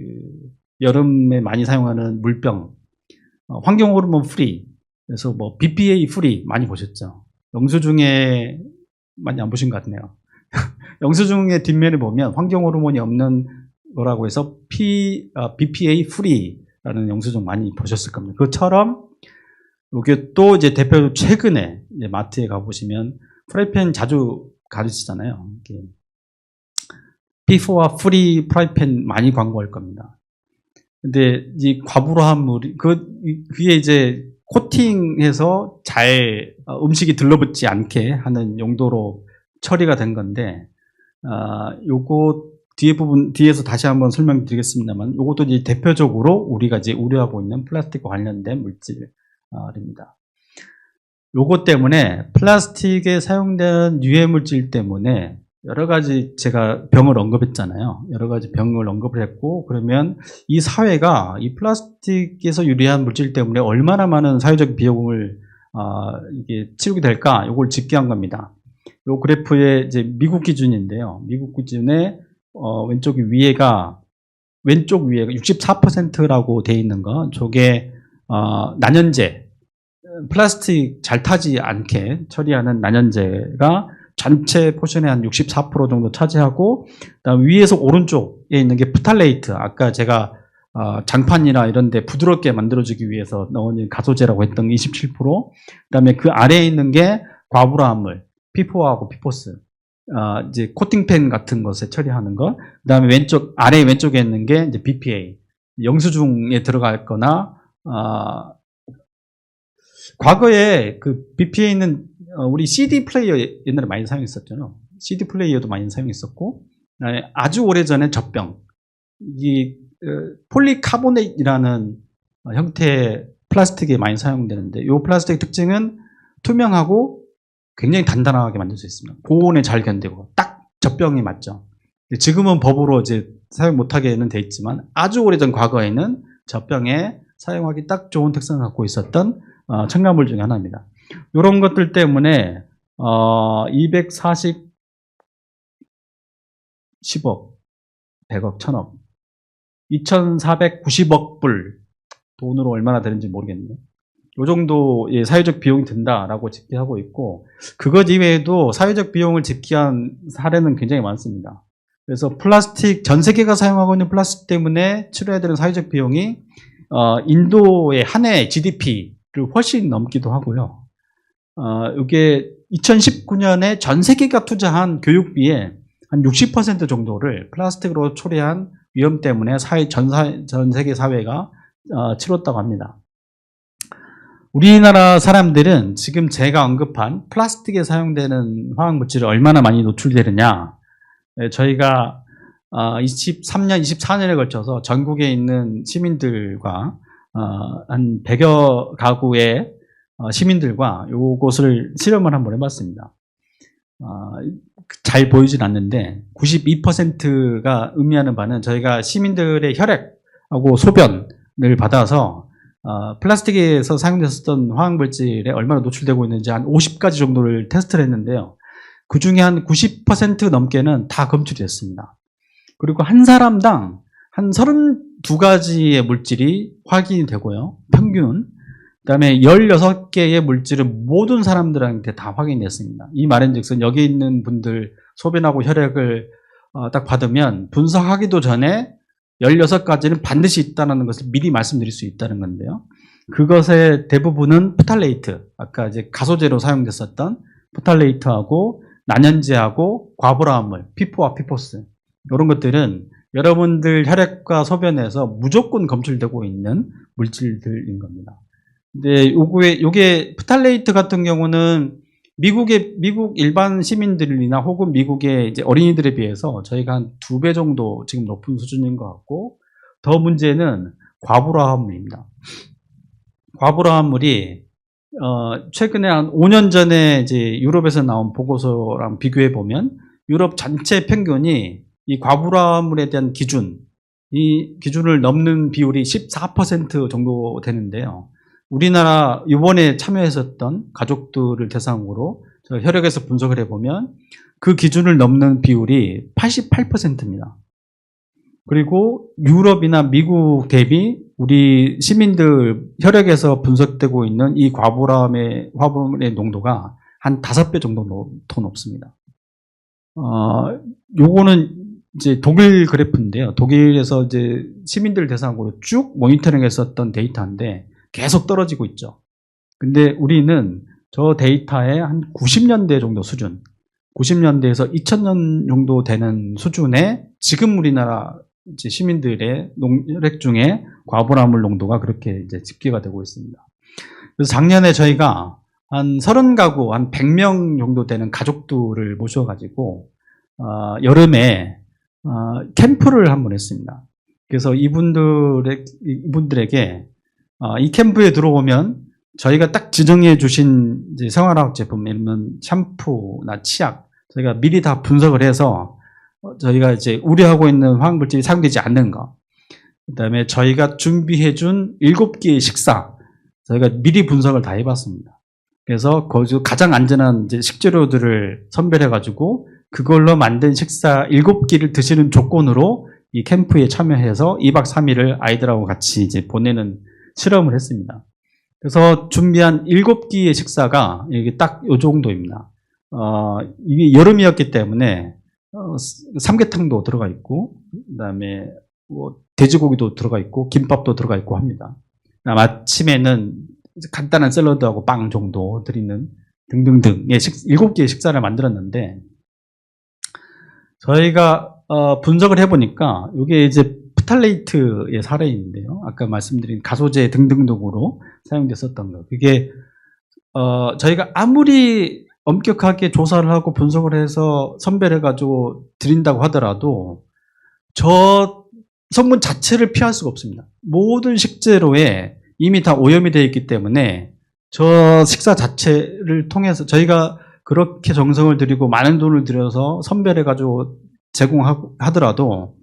[SPEAKER 2] 여름에 많이 사용하는 물병, 환경 호르몬 프리, 그래서 뭐 BPA 프리 많이 보셨죠? 영수증에 많이 안 보신 것 같네요. 영수증의 뒷면에 보면 환경 호르몬이 없는 거라고 해서 BPA 프리라는 영수증 많이 보셨을 겁니다. 그것처럼 이게 또 이제 대표 최근에 이제 마트에 가보시면 프라이팬 자주 가르치잖아요. PFOA 프리 프라이팬 많이 광고할 겁니다. 근데 이 과부라한 물이 그게 이제 코팅해서 잘 음식이 들러붙지 않게 하는 용도로 처리가 된 건데 요거 뒤에서 다시 한번 설명드리겠습니다만 요것도 이제 대표적으로 우리가 이제 우려하고 있는 플라스틱과 관련된 물질입니다. 요것 때문에 플라스틱에 사용되는 유해 물질 때문에 여러 가지 제가 병을 언급했잖아요. 여러 가지 병을 언급을 했고 그러면 이 사회가 이 플라스틱에서 유래한 물질 때문에 얼마나 많은 사회적 비용을 이게 치르게 될까? 요걸 집계한 겁니다. 요 그래프의 이제 미국 기준인데요. 미국 기준에 왼쪽 위에가 64%라고 돼 있는 거. 저게 난연제, 플라스틱 잘 타지 않게 처리하는 난연제가 전체 포션의 한 64% 정도 차지하고, 그다음 위에서 오른쪽에 있는 게 프탈레이트. 아까 제가 장판이나 이런 데 부드럽게 만들어주기 위해서 넣은 가소제라고 했던 27%. 그다음에 그 아래에 있는 게 과부라함물, PFOA하고 PFOS. 이제 코팅팬 같은 것에 처리하는 것. 그다음에 아래 왼쪽에 있는 게 이제 BPA. 영수증에 들어갈 거나 과거에 그 BPA는 우리 CD 플레이어 옛날에 많이 사용했었잖아요. CD 플레이어도 많이 사용했었고, 아주 오래전에 젖병, 이 폴리카보네이라는 형태의 플라스틱에 많이 사용되는데, 이 플라스틱의 특징은 투명하고 굉장히 단단하게 만들 수 있습니다. 고온에 잘 견디고 딱 젖병이 맞죠. 지금은 법으로 이제 사용 못하게는 돼 있지만 아주 오래전 과거에는 젖병에 사용하기 딱 좋은 특성을 갖고 있었던 첨가물 중에 하나입니다. 이런 것들 때문에 240, 10억, 100억, 1000억, 2490억 불 돈으로 얼마나 되는지 모르겠네요. 이 정도의 사회적 비용이 든다라고 집계하고 있고, 그것 이외에도 사회적 비용을 집계한 사례는 굉장히 많습니다. 그래서 플라스틱, 전 세계가 사용하고 있는 플라스틱 때문에 치러야 되는 사회적 비용이 인도의 한 해 GDP를 훨씬 넘기도 하고요. 이게 2019년에 전 세계가 투자한 교육비의 한 60% 정도를 플라스틱으로 초래한 위험 때문에 전 세계 사회가 치렀다고 합니다. 우리나라 사람들은 지금 제가 언급한 플라스틱에 사용되는 화학물질을 얼마나 많이 노출되느냐, 저희가 23년, 24년에 걸쳐서 전국에 있는 시민들과 한 100여 가구의 시민들과 요것을 실험을 한번 해봤습니다. 잘 보이진 않는데 92%가 의미하는 바는 저희가 시민들의 혈액하고 소변을 받아서 플라스틱에서 사용됐었던 화학물질에 얼마나 노출되고 있는지 한 50가지 정도를 테스트를 했는데요. 그 중에 한 90% 넘게는 다 검출이 됐습니다. 그리고 한 사람당 한 32가지의 물질이 확인이 되고요. 평균. 그 다음에 16개의 물질은 모든 사람들한테 다 확인됐습니다. 이 말인즉슨 여기 있는 분들 소변하고 혈액을 딱 받으면 분석하기도 전에 16가지는 반드시 있다는 것을 미리 말씀드릴 수 있다는 건데요. 그것의 대부분은 프탈레이트, 아까 이제 가소제로 사용됐었던 프탈레이트하고 난연제하고 과불화합물, 피포와 피포스 이런 것들은 여러분들 혈액과 소변에서 무조건 검출되고 있는 물질들인 겁니다. 근데 요게 프탈레이트 같은 경우는 미국 일반 시민들이나 혹은 미국의 이제 어린이들에 비해서 저희가 한 2배 정도 지금 높은 수준인 것 같고, 더 문제는 과불화합물입니다. 과불화합물이 최근에 한 5년 전에 이제 유럽에서 나온 보고서랑 비교해 보면 유럽 전체 평균이 이 과불화합물에 대한 이 기준을 넘는 비율이 14% 정도 되는데요. 우리나라 이번에 참여했었던 가족들을 대상으로 혈액에서 분석을 해보면 그 기준을 넘는 비율이 88%입니다. 그리고 유럽이나 미국 대비 우리 시민들 혈액에서 분석되고 있는 이 과불화합물의 농도가 한 5배 정도 더 높습니다. 요거는 이제 독일 그래프인데요. 독일에서 이제 시민들 대상으로 쭉 모니터링 했었던 데이터인데 계속 떨어지고 있죠. 근데 우리는 저 데이터의 한 90년대 정도 수준, 90년대에서 2000년 정도 되는 수준의 지금 우리나라 이제 시민들의 혈액 중에 과불화합물 농도가 그렇게 이제 집계가 되고 있습니다. 그래서 작년에 저희가 한 30가구, 한 100명 정도 되는 가족들을 모셔가지고 여름에 캠프를 한번 했습니다. 그래서 이분들에게 이 캠프에 들어오면 저희가 딱 지정해 주신 이제 생활화학 제품, 예를 들면 샴푸나 치약, 저희가 미리 다 분석을 해서 저희가 이제 우려하고 있는 화학물질이 사용되지 않는 거, 그 다음에 저희가 준비해 준 7개의 식사, 저희가 미리 분석을 다 해봤습니다. 그래서 거기서 가장 안전한 이제 식재료들을 선별해가지고 그걸로 만든 식사 7끼를 드시는 조건으로 이 캠프에 참여해서 2박 3일을 아이들하고 같이 이제 보내는 실험을 했습니다. 그래서 준비한 7끼의 식사가 이게 딱 요 정도입니다. 이게 여름이었기 때문에 삼계탕도 들어가 있고, 그다음에 뭐 돼지고기도 들어가 있고, 김밥도 들어가 있고 합니다. 아침에는 간단한 샐러드하고 빵 정도 드리는 등등등의 7개의 식사를 만들었는데, 저희가 분석을 해보니까 이게 이제 프탈레이트의 사례인데요. 아까 말씀드린 가소제 등등등으로 사용됐었던 거. 그게 저희가 아무리 엄격하게 조사를 하고 분석을 해서 선별해가지고 드린다고 하더라도 저 성분 자체를 피할 수가 없습니다. 모든 식재료에 이미 다 오염이 되어 있기 때문에 저 식사 자체를 통해서 저희가 그렇게 정성을 들이고 많은 돈을 들여서 선별해가지고 제공하더라도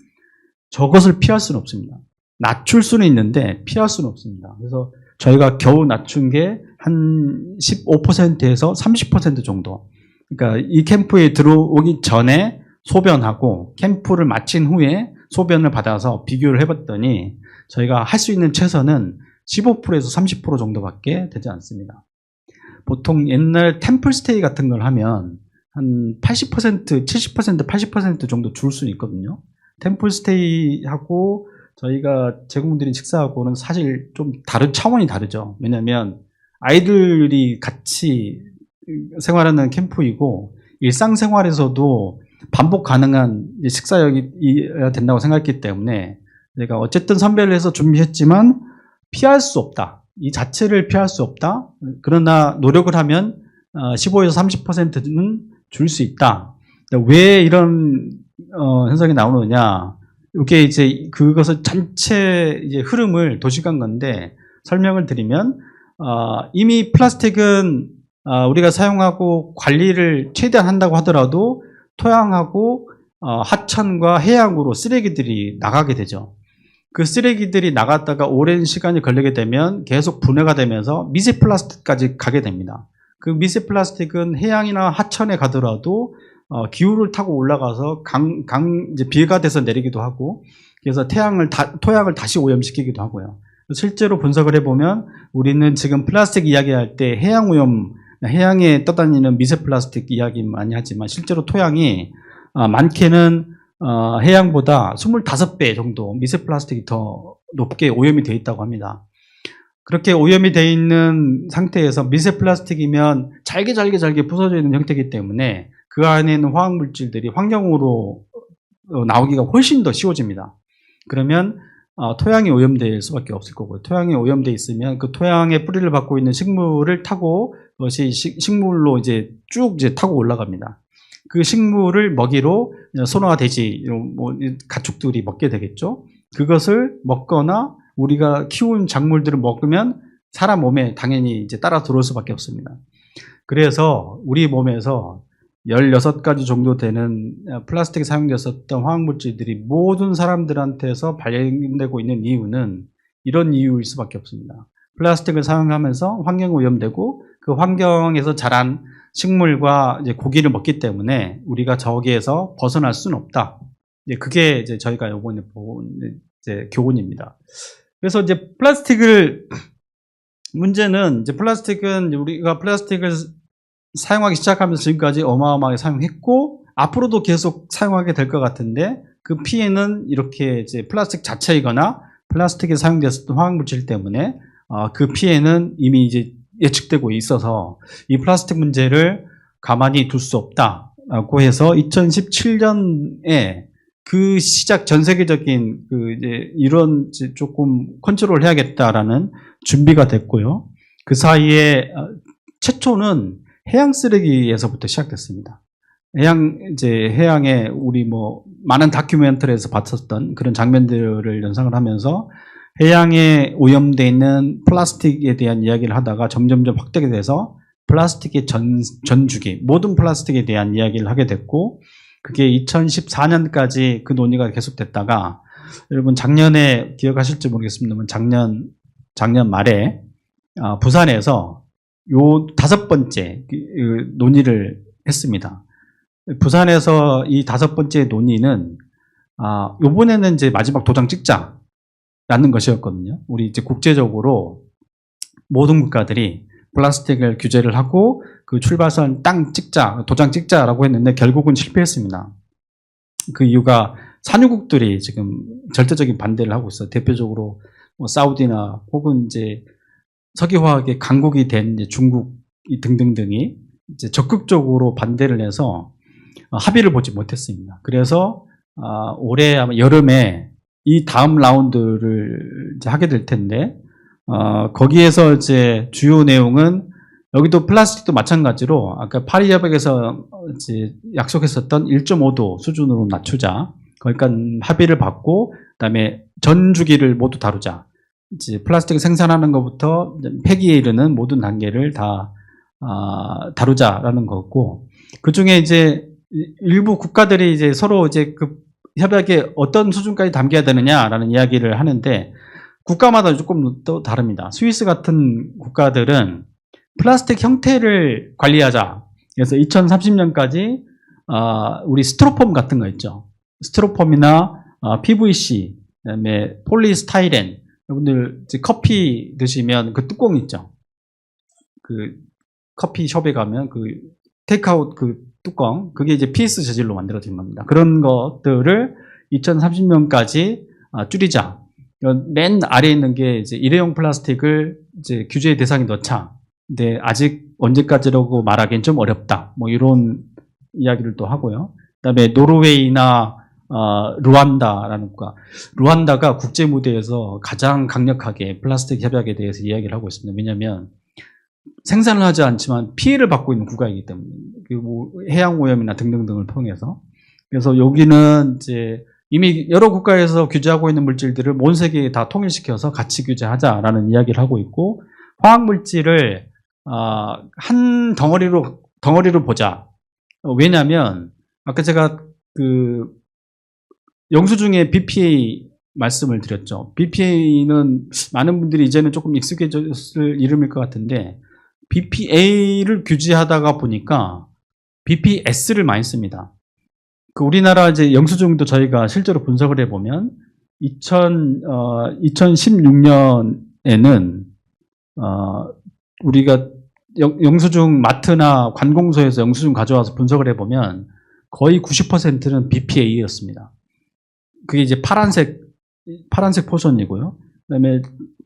[SPEAKER 2] 저것을 피할 수는 없습니다. 낮출 수는 있는데 피할 수는 없습니다. 그래서 저희가 겨우 낮춘 게 한 15%에서 30% 정도. 그러니까 이 캠프에 들어오기 전에 소변하고 캠프를 마친 후에 소변을 받아서 비교를 해봤더니 저희가 할 수 있는 최선은 15%에서 30% 정도밖에 되지 않습니다. 보통 옛날 템플스테이 같은 걸 하면 한 80%, 70%, 80% 정도 줄 수 있거든요. 템플스테이하고 저희가 제공드린 식사하고는 사실 좀 차원이 다르죠. 왜냐하면 아이들이 같이 생활하는 캠프이고 일상생활에서도 반복 가능한 식사여야 된다고 생각했기 때문에 제가 어쨌든 선별을 해서 준비했지만 피할 수 없다. 이 자체를 피할 수 없다. 그러나 노력을 하면 15에서 30%는 줄 수 있다. 왜 이런 현상이 나오느냐? 이게 이제 그것을 전체 이제 흐름을 도식한 건데 설명을 드리면 이미 플라스틱은 우리가 사용하고 관리를 최대한 한다고 하더라도 토양하고 하천과 해양으로 쓰레기들이 나가게 되죠. 그 쓰레기들이 나갔다가 오랜 시간이 걸리게 되면 계속 분해가 되면서 미세 플라스틱까지 가게 됩니다. 그 미세 플라스틱은 해양이나 하천에 가더라도 기후를 타고 올라가서 이제 비가 돼서 내리기도 하고, 그래서 토양을 다시 오염시키기도 하고요. 실제로 분석을 해보면 우리는 지금 플라스틱 이야기할 때 해양 오염, 해양에 떠다니는 미세 플라스틱 이야기 많이 하지만 실제로 토양이 많게는 해양보다 25배 정도 미세 플라스틱이 더 높게 오염이 되어 있다고 합니다. 그렇게 오염이 되어 있는 상태에서 미세 플라스틱이면 잘게 부서져 있는 형태이기 때문에 그 안에 있는 화학물질들이 환경으로 나오기가 훨씬 더 쉬워집니다. 그러면 토양이 오염될 수밖에 없을 거고요. 토양이 오염되어 있으면 그 토양의 뿌리를 받고 있는 식물을 타고 그것이 식물로 이제 쭉 이제 타고 올라갑니다. 그 식물을 먹이로 소나 돼지 이런 가축들이 먹게 되겠죠. 그것을 먹거나 우리가 키운 작물들을 먹으면 사람 몸에 당연히 이제 따라 들어올 수밖에 없습니다. 그래서 우리 몸에서 16가지 정도 되는 플라스틱이 사용되었던 화학물질들이 모든 사람들한테서 발견되고 있는 이유는 이런 이유일 수밖에 없습니다. 플라스틱을 사용하면서 환경 오염되고 그 환경에서 자란 식물과 이제 고기를 먹기 때문에 우리가 저기에서 벗어날 수는 없다. 그게 이제 저희가 이번에 본 이제 교훈입니다. 그래서 이제 문제는 이제 플라스틱은 우리가 플라스틱을 사용하기 시작하면서 지금까지 어마어마하게 사용했고 앞으로도 계속 사용하게 될 것 같은데 그 피해는 이렇게 이제 플라스틱 자체이거나 플라스틱에 사용되었던 화학물질 때문에 그 피해는 이미 이제 예측되고 있어서 이 플라스틱 문제를 가만히 둘 수 없다라고 해서 2017년에 그 시작 전 세계적인 그 이제 이런 이제 조금 컨트롤 해야겠다라는 준비가 됐고요. 그 사이에 최초는 해양 쓰레기에서부터 시작됐습니다. 해양에 우리 많은 다큐멘터리에서 봤었던 그런 장면들을 연상을 하면서 해양에 오염되어 있는 플라스틱에 대한 이야기를 하다가 점점점 확대가 돼서 플라스틱의 전주기, 모든 플라스틱에 대한 이야기를 하게 됐고, 그게 2014년까지 그 논의가 계속됐다가, 여러분 작년에 기억하실지 모르겠습니다만 작년 말에 부산에서 요 5번째 논의를 했습니다. 부산에서 이 5번째 논의는 요번에는 이제 마지막 도장 찍자라는 것이었거든요. 우리 이제 국제적으로 모든 국가들이 플라스틱을 규제를 하고 그 출발선 도장 찍자라고 했는데 결국은 실패했습니다. 그 이유가 산유국들이 지금 절대적인 반대를 하고 있어요. 대표적으로 사우디나 혹은 이제 석유화학의 강국이 된 중국 등등등이 이제 적극적으로 반대를 해서 합의를 보지 못했습니다. 그래서 올해 아마 여름에 이 다음 라운드를 이제 하게 될 텐데 거기에서 이제 주요 내용은 여기도 플라스틱도 마찬가지로 아까 파리 협약에서 이제 약속했었던 1.5도 수준으로 낮추자. 그러니까 합의를 받고 그다음에 전 주기를 모두 다루자. 이제 플라스틱 생산하는 것부터 폐기에 이르는 모든 단계를 다 다루자라는 거고, 그 중에 이제 일부 국가들이 이제 서로 이제 그 협약에 어떤 수준까지 담겨야 되느냐라는 이야기를 하는데 국가마다 조금 또 다릅니다. 스위스 같은 국가들은 플라스틱 형태를 관리하자. 그래서 2030년까지 우리 스티로폼 같은 거 있죠. 스티로폼이나 PVC, 그다음에 폴리스타이렌. 여러분들 이제 커피 드시면 그 뚜껑 있죠. 그 커피숍에 가면 그 테이크아웃 그 뚜껑, 그게 이제 PS 재질로 만들어진 겁니다. 그런 것들을 2030년까지 줄이자. 맨 아래에 있는 게 이제 일회용 플라스틱을 이제 규제의 대상에 넣자. 근데 아직 언제까지라고 말하기엔 좀 어렵다. 이런 이야기를 또 하고요. 그다음에 노르웨이나 루안다라는 국가. 루안다가 국제 무대에서 가장 강력하게 플라스틱 협약에 대해서 이야기를 하고 있습니다. 왜냐하면 생산을 하지 않지만 피해를 받고 있는 국가이기 때문에 해양 오염이나 등등등을 통해서 그래서 여기는 이제 이미 여러 국가에서 규제하고 있는 물질들을 온 세계에 다 통일시켜서 같이 규제하자라는 이야기를 하고 있고, 화학물질을 한 덩어리로 보자. 왜냐하면 아까 제가 그 영수증에 BPA 말씀을 드렸죠. BPA는 많은 분들이 이제는 조금 익숙해졌을 이름일 것 같은데, BPA를 규제하다가 보니까 BPS를 많이 씁니다. 그 우리나라 이제 영수증도 저희가 실제로 분석을 해보면 2016년에는 우리가 영수증 마트나 관공서에서 영수증 가져와서 분석을 해보면 거의 90%는 BPA였습니다. 그게 이제 파란색 포션이고요. 그다음에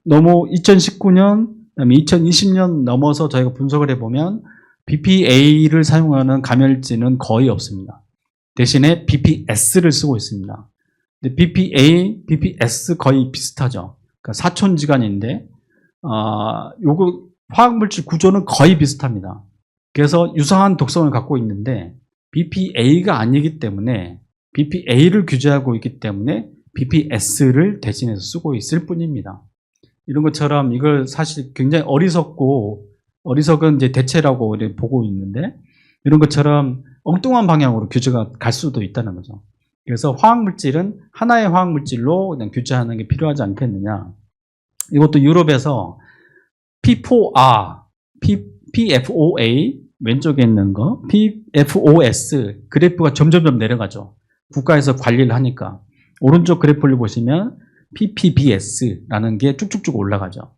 [SPEAKER 2] 너무 2019년, 그다음에 2020년 넘어서 저희가 분석을 해보면 BPA를 사용하는 감열제는 거의 없습니다. 대신에 BPS를 쓰고 있습니다. 근데 BPA, BPS 거의 비슷하죠. 그러니까 사촌지간인데, 요거 화학물질 구조는 거의 비슷합니다. 그래서 유사한 독성을 갖고 있는데 BPA가 아니기 때문에, BPA를 규제하고 있기 때문에 BPS를 대신해서 쓰고 있을 뿐입니다. 이런 것처럼 이걸 사실 굉장히 어리석은 이제 대체라고 보고 있는데, 이런 것처럼 엉뚱한 방향으로 규제가 갈 수도 있다는 거죠. 그래서 화학물질은 하나의 화학물질로 그냥 규제하는 게 필요하지 않겠느냐. 이것도 유럽에서 P4R, PFOA, 왼쪽에 있는 거, PFOS, 그래프가 점점 내려가죠. 국가에서 관리를 하니까. 오른쪽 그래프를 보시면 PPBS라는 게 쭉쭉쭉 올라가죠.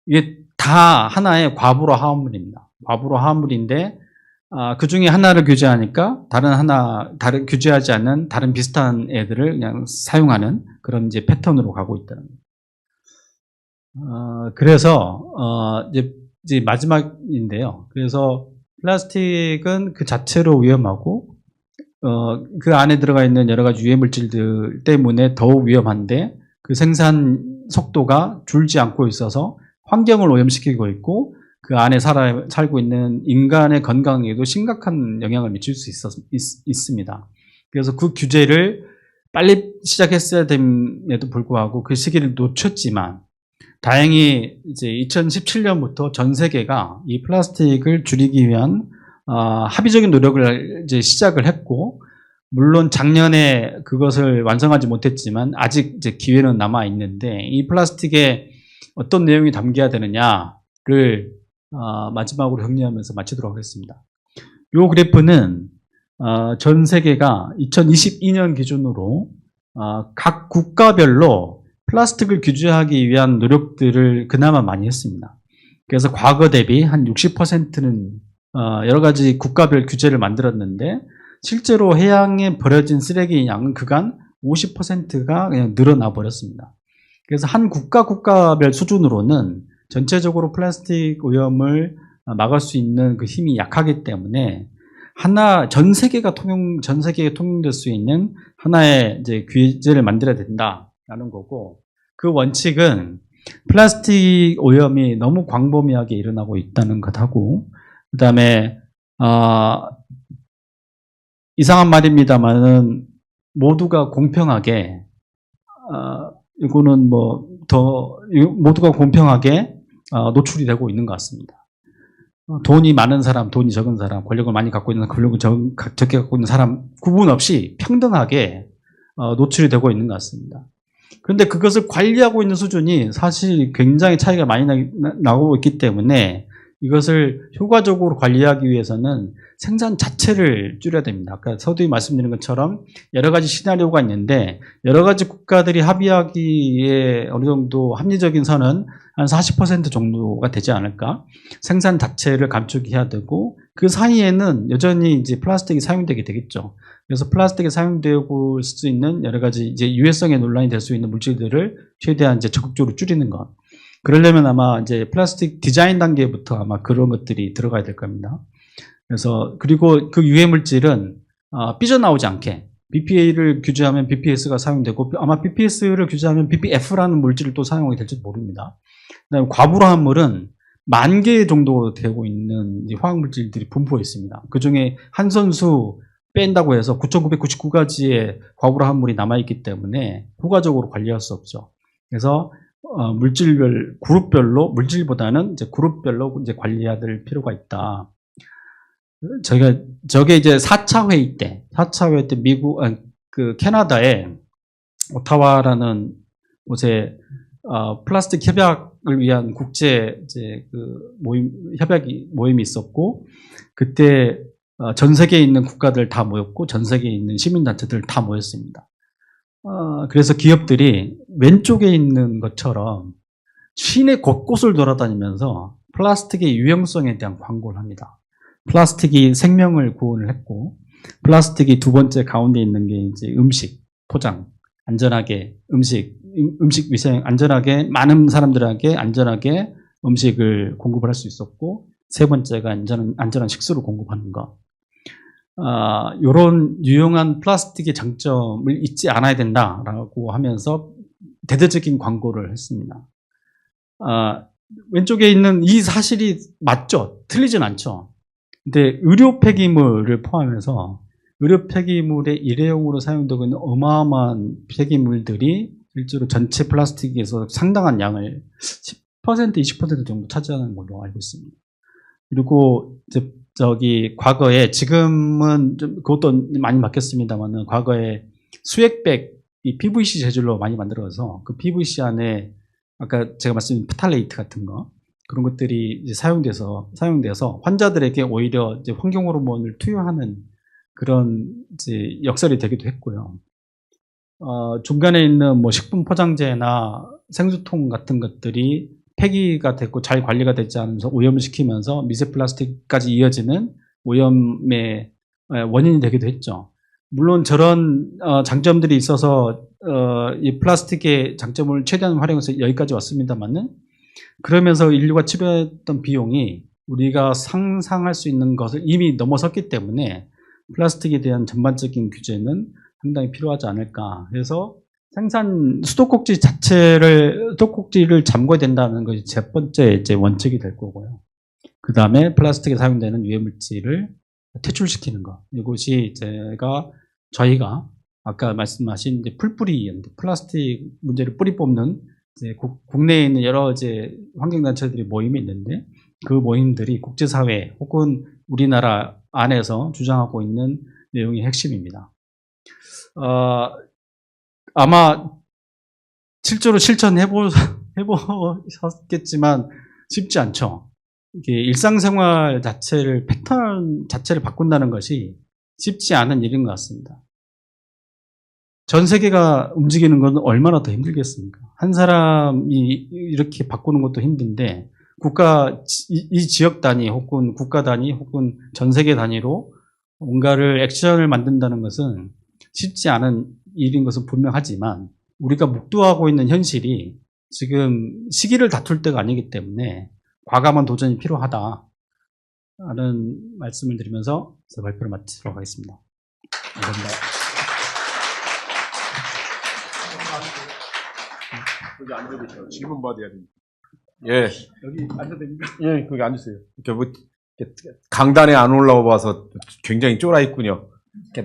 [SPEAKER 2] 이게 다 하나의 과불화 화합물입니다. 과불화 화합물인데, 그 중에 하나를 규제하니까 다른 규제하지 않는 다른 비슷한 애들을 그냥 사용하는 그런 이제 패턴으로 가고 있다는 거예요. 그래서 이제 마지막인데요. 그래서 플라스틱은 그 자체로 위험하고, 그 안에 들어가 있는 여러 가지 유해 물질들 때문에 더욱 위험한데, 그 생산 속도가 줄지 않고 있어서 환경을 오염시키고 있고, 그 안에 살고 있는 인간의 건강에도 심각한 영향을 미칠 수 있습니다. 그래서 그 규제를 빨리 시작했어야 됨에도 불구하고 그 시기를 놓쳤지만, 다행히 이제 2017년부터 전 세계가 이 플라스틱을 줄이기 위한 합의적인 노력을 이제 시작을 했고, 물론 작년에 그것을 완성하지 못했지만 아직 이제 기회는 남아 있는데, 이 플라스틱에 어떤 내용이 담겨야 되느냐를 마지막으로 정리하면서 마치도록 하겠습니다. 이 그래프는 전 세계가 2022년 기준으로 각 국가별로 플라스틱을 규제하기 위한 노력들을 그나마 많이 했습니다. 그래서 과거 대비 한 60%는 여러 가지 국가별 규제를 만들었는데, 실제로 해양에 버려진 쓰레기 양은 그간 50%가 그냥 늘어나 버렸습니다. 그래서 한 국가별 수준으로는 전체적으로 플라스틱 오염을 막을 수 있는 그 힘이 약하기 때문에 전 세계에 통용될 수 있는 하나의 이제 규제를 만들어야 된다라는 거고, 그 원칙은 플라스틱 오염이 너무 광범위하게 일어나고 있다는 것하고, 그 다음에 이상한 말입니다만은 모두가 공평하게 이거는 모두가 공평하게 노출이 되고 있는 것 같습니다. 돈이 많은 사람, 돈이 적은 사람, 권력을 많이 갖고 있는, 권력을 적게 갖고 있는 사람 구분 없이 평등하게 노출이 되고 있는 것 같습니다. 그런데 그것을 관리하고 있는 수준이 사실 굉장히 차이가 많이 나고 있기 때문에 이것을 효과적으로 관리하기 위해서는 생산 자체를 줄여야 됩니다. 아까 서두에 말씀드린 것처럼 여러 가지 시나리오가 있는데, 여러 가지 국가들이 합의하기에 어느 정도 합리적인 선은 한 40% 정도가 되지 않을까. 생산 자체를 감축해야 되고, 그 사이에는 여전히 이제 플라스틱이 사용되게 되겠죠. 그래서 플라스틱이 사용되고 수 있는 여러 가지 이제 유해성의 논란이 될 수 있는 물질들을 최대한 이제 적극적으로 줄이는 것. 그러려면 아마 이제 플라스틱 디자인 단계부터 아마 그런 것들이 들어가야 될 겁니다. 그래서 그리고 그 유해 물질은 삐져나오지 않게 BPA를 규제하면 BPS가 사용되고, 아마 BPS를 규제하면 BPF라는 물질을 또 사용하게 될지 모릅니다. 그다음에 과불화합물은 10,000개 정도 되고 있는 화학 물질들이 분포해 있습니다. 그 중에 한선수 뺀다고 해서 9,999가지의 과부라 함물이 남아있기 때문에 효과적으로 관리할 수 없죠. 그래서 물질별, 그룹별로, 물질보다는 이제 그룹별로 이제 관리해야 될 필요가 있다. 저게 이제 4차 회의 때 캐나다에 오타와라는 곳에 플라스틱 협약을 위한 국제 이제 모임이 있었고, 그때 전 세계에 있는 국가들 다 모였고, 전 세계에 있는 시민단체들 다 모였습니다. 그래서 기업들이 왼쪽에 있는 것처럼 시내 곳곳을 돌아다니면서 플라스틱의 유용성에 대한 광고를 합니다. 플라스틱이 생명을 구원을 했고, 플라스틱이 두 번째 가운데 있는 게 이제 음식, 포장, 안전하게 음식 위생, 안전하게 많은 사람들에게 안전하게 음식을 공급을 할 수 있었고, 세 번째가 안전한 식수를 공급하는 것. 이런 유용한 플라스틱의 장점을 잊지 않아야 된다라고 하면서 대대적인 광고를 했습니다. 왼쪽에 있는 이 사실이 맞죠? 틀리진 않죠? 근데 의료 폐기물을 포함해서 의료 폐기물의 일회용으로 사용되고 있는 어마어마한 폐기물들이 실제로 전체 플라스틱에서 상당한 양을 10%, 20% 정도 차지하는 걸로 알고 있습니다. 그리고 이제 과거에, 지금은 좀 그것도 많이 바뀌었습니다만은, 과거에 수액백, 이 PVC 재질로 많이 만들어서 그 PVC 안에 아까 제가 말씀드린 프탈레이트 같은 거, 그런 것들이 이제 사용돼서 환자들에게 오히려 이제 환경 호르몬을 투여하는 그런 이제 역설이 되기도 했고요. 중간에 있는 뭐 식품 포장재나 생수통 같은 것들이 폐기가 됐고 잘 관리가 되지 않으면서 오염을 시키면서 미세 플라스틱까지 이어지는 오염의 원인이 되기도 했죠. 물론 저런 장점들이 있어서 이 플라스틱의 장점을 최대한 활용해서 여기까지 왔습니다만은, 그러면서 인류가 치료했던 비용이 우리가 상상할 수 있는 것을 이미 넘어섰기 때문에 플라스틱에 대한 전반적인 규제는 상당히 필요하지 않을까. 그래서 수도꼭지를 잠궈야 된다는 것이 첫 번째 이제 원칙이 될 거고요. 그 다음에 플라스틱에 사용되는 유해물질을 퇴출시키는 것. 이것이 저희가 아까 말씀하신 이제 풀뿌리, 플라스틱 문제를 뿌리 뽑는 이제 국내에 있는 여러 이제 환경단체들이 모임이 있는데, 그 모임들이 국제사회 혹은 우리나라 안에서 주장하고 있는 내용이 핵심입니다. 아마 실제로 해보셨겠지만 쉽지 않죠. 이게 일상생활 패턴 자체를 바꾼다는 것이 쉽지 않은 일인 것 같습니다. 전 세계가 움직이는 건 얼마나 더 힘들겠습니까? 한 사람이 이렇게 바꾸는 것도 힘든데, 이 지역 단위 혹은 국가 단위 혹은 전 세계 단위로 뭔가를 액션을 만든다는 것은 쉽지 않은 일인 것은 분명하지만, 우리가 묵도하고 있는 현실이 지금 시기를 다툴 때가 아니기 때문에 과감한 도전이 필요하다는 말씀을 드리면서 제 발표를 마치도록 하겠습니다. 감사합니다.
[SPEAKER 3] 여기 앉아계세요. 질문 받아야 됩니다.
[SPEAKER 1] 예,
[SPEAKER 2] 여기 앉아도 됩니까?
[SPEAKER 3] 예, 거기 앉으세요.
[SPEAKER 1] 강단에 안 올라와 봐서 굉장히 쫄아있군요.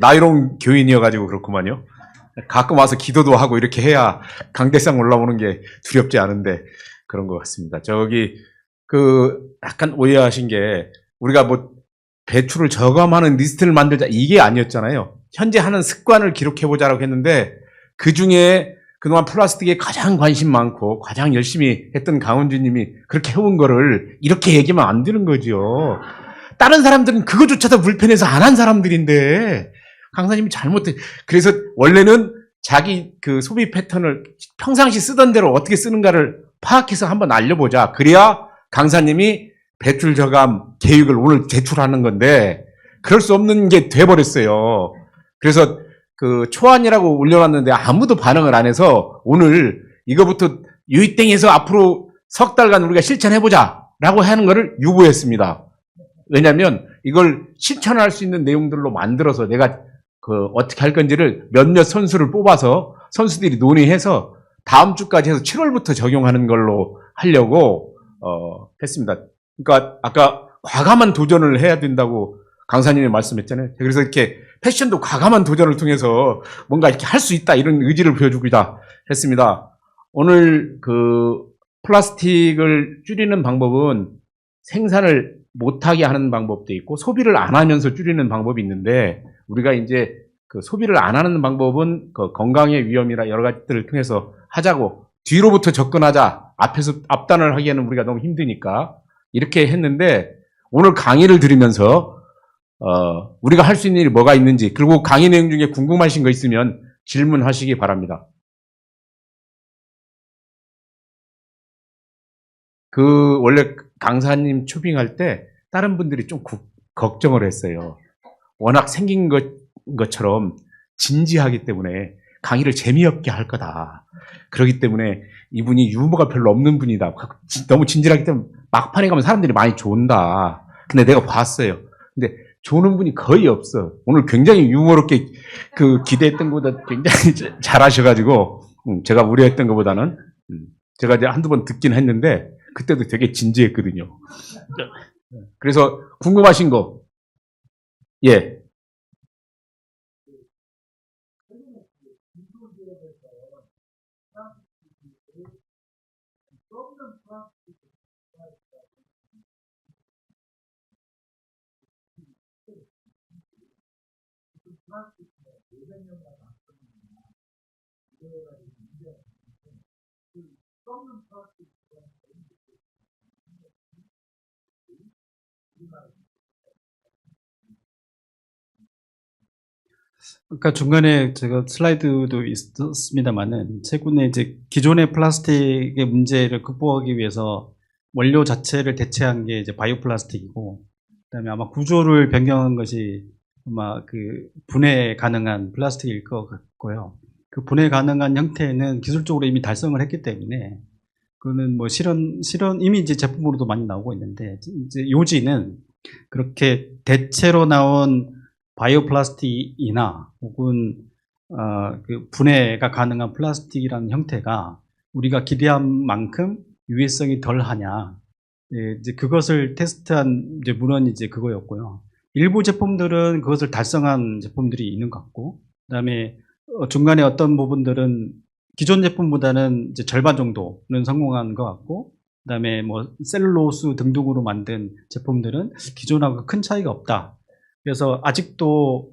[SPEAKER 1] 나이롱 교인이어가지고 그렇구만요. 가끔 와서 기도도 하고 이렇게 해야 강대상 올라오는 게 두렵지 않은데 그런 것 같습니다. 약간 오해하신 게, 우리가 뭐 배출을 저감하는 리스트를 만들자 이게 아니었잖아요. 현재 하는 습관을 기록해보자라고 했는데, 그 중에 그동안 플라스틱에 가장 관심 많고 가장 열심히 했던 강원주님이 그렇게 해온 거를 이렇게 얘기하면 안 되는 거죠. 다른 사람들은 그거조차도 불편해서 안 한 사람들인데, 강사님이 그래서 원래는 자기 그 소비 패턴을 평상시 쓰던 대로 어떻게 쓰는가를 파악해서 한번 알려보자. 그래야 강사님이 배출 저감 계획을 오늘 제출하는 건데, 그럴 수 없는 게 돼버렸어요. 그래서 그 초안이라고 올려놨는데 아무도 반응을 안 해서 오늘 이거부터 유이땡에서 앞으로 석 달간 우리가 실천해보자라고 하는 거를 유보했습니다. 왜냐하면 이걸 실천할 수 있는 내용들로 만들어서 내가 어떻게 할 건지를 몇몇 선수를 뽑아서 선수들이 논의해서 다음 주까지 해서 7월부터 적용하는 걸로 하려고 했습니다. 그러니까 아까 과감한 도전을 해야 된다고 강사님이 말씀했잖아요. 그래서 이렇게 패션도 과감한 도전을 통해서 뭔가 이렇게 할 수 있다 이런 의지를 보여주고자 했습니다. 오늘 그 플라스틱을 줄이는 방법은 생산을 못하게 하는 방법도 있고 소비를 안 하면서 줄이는 방법이 있는데 우리가 이제 그 소비를 안 하는 방법은 그 건강의 위험이나 여러 가지들을 통해서 하자고 뒤로부터 접근하자 앞에서 앞단을 하기에는 우리가 너무 힘드니까 이렇게 했는데 오늘 강의를 들으면서 우리가 할 수 있는 일이 뭐가 있는지 그리고 강의 내용 중에 궁금하신 거 있으면 질문하시기 바랍니다. 그 원래 강사님 초빙할 때 다른 분들이 좀 걱정을 했어요. 워낙 생긴 것처럼 진지하기 때문에 강의를 재미없게 할 거다. 그렇기 때문에 이분이 유머가 별로 없는 분이다. 너무 진지하기 때문에 막판에 가면 사람들이 많이 존다. 근데 내가 봤어요. 근데 조는 분이 거의 없어. 오늘 굉장히 유머롭게 그 기대했던 것보다 굉장히 잘하셔가지고 제가 우려했던 것보다는 제가 이제 한두 번 듣긴 했는데 그때도 되게 진지했거든요. 그래서 궁금하신 거, 예.
[SPEAKER 2] 그러니까 중간에 제가 슬라이드도 있었습니다만은 최근에 이제 기존의 플라스틱의 문제를 극복하기 위해서 원료 자체를 대체한 게 이제 바이오 플라스틱이고, 그다음에 아마 구조를 변경한 것이 아마 그 분해 가능한 플라스틱일 것 같고요. 그 분해 가능한 형태는 기술적으로 이미 달성을 했기 때문에 그거는 뭐 실현 이미 이제 제품으로도 많이 나오고 있는데 이제 요지는 그렇게 대체로 나온 바이오 플라스틱이나 혹은 그 분해가 가능한 플라스틱이라는 형태가 우리가 기대한 만큼 유해성이 덜하냐, 예, 이제 그것을 테스트한 이제 문헌이 이제 그거였고요. 일부 제품들은 그것을 달성한 제품들이 있는 것 같고, 그다음에 중간에 어떤 부분들은 기존 제품보다는 이제 절반 정도는 성공한 것 같고, 그다음에 뭐 셀룰로스 등등으로 만든 제품들은 기존하고 큰 차이가 없다. 그래서 아직도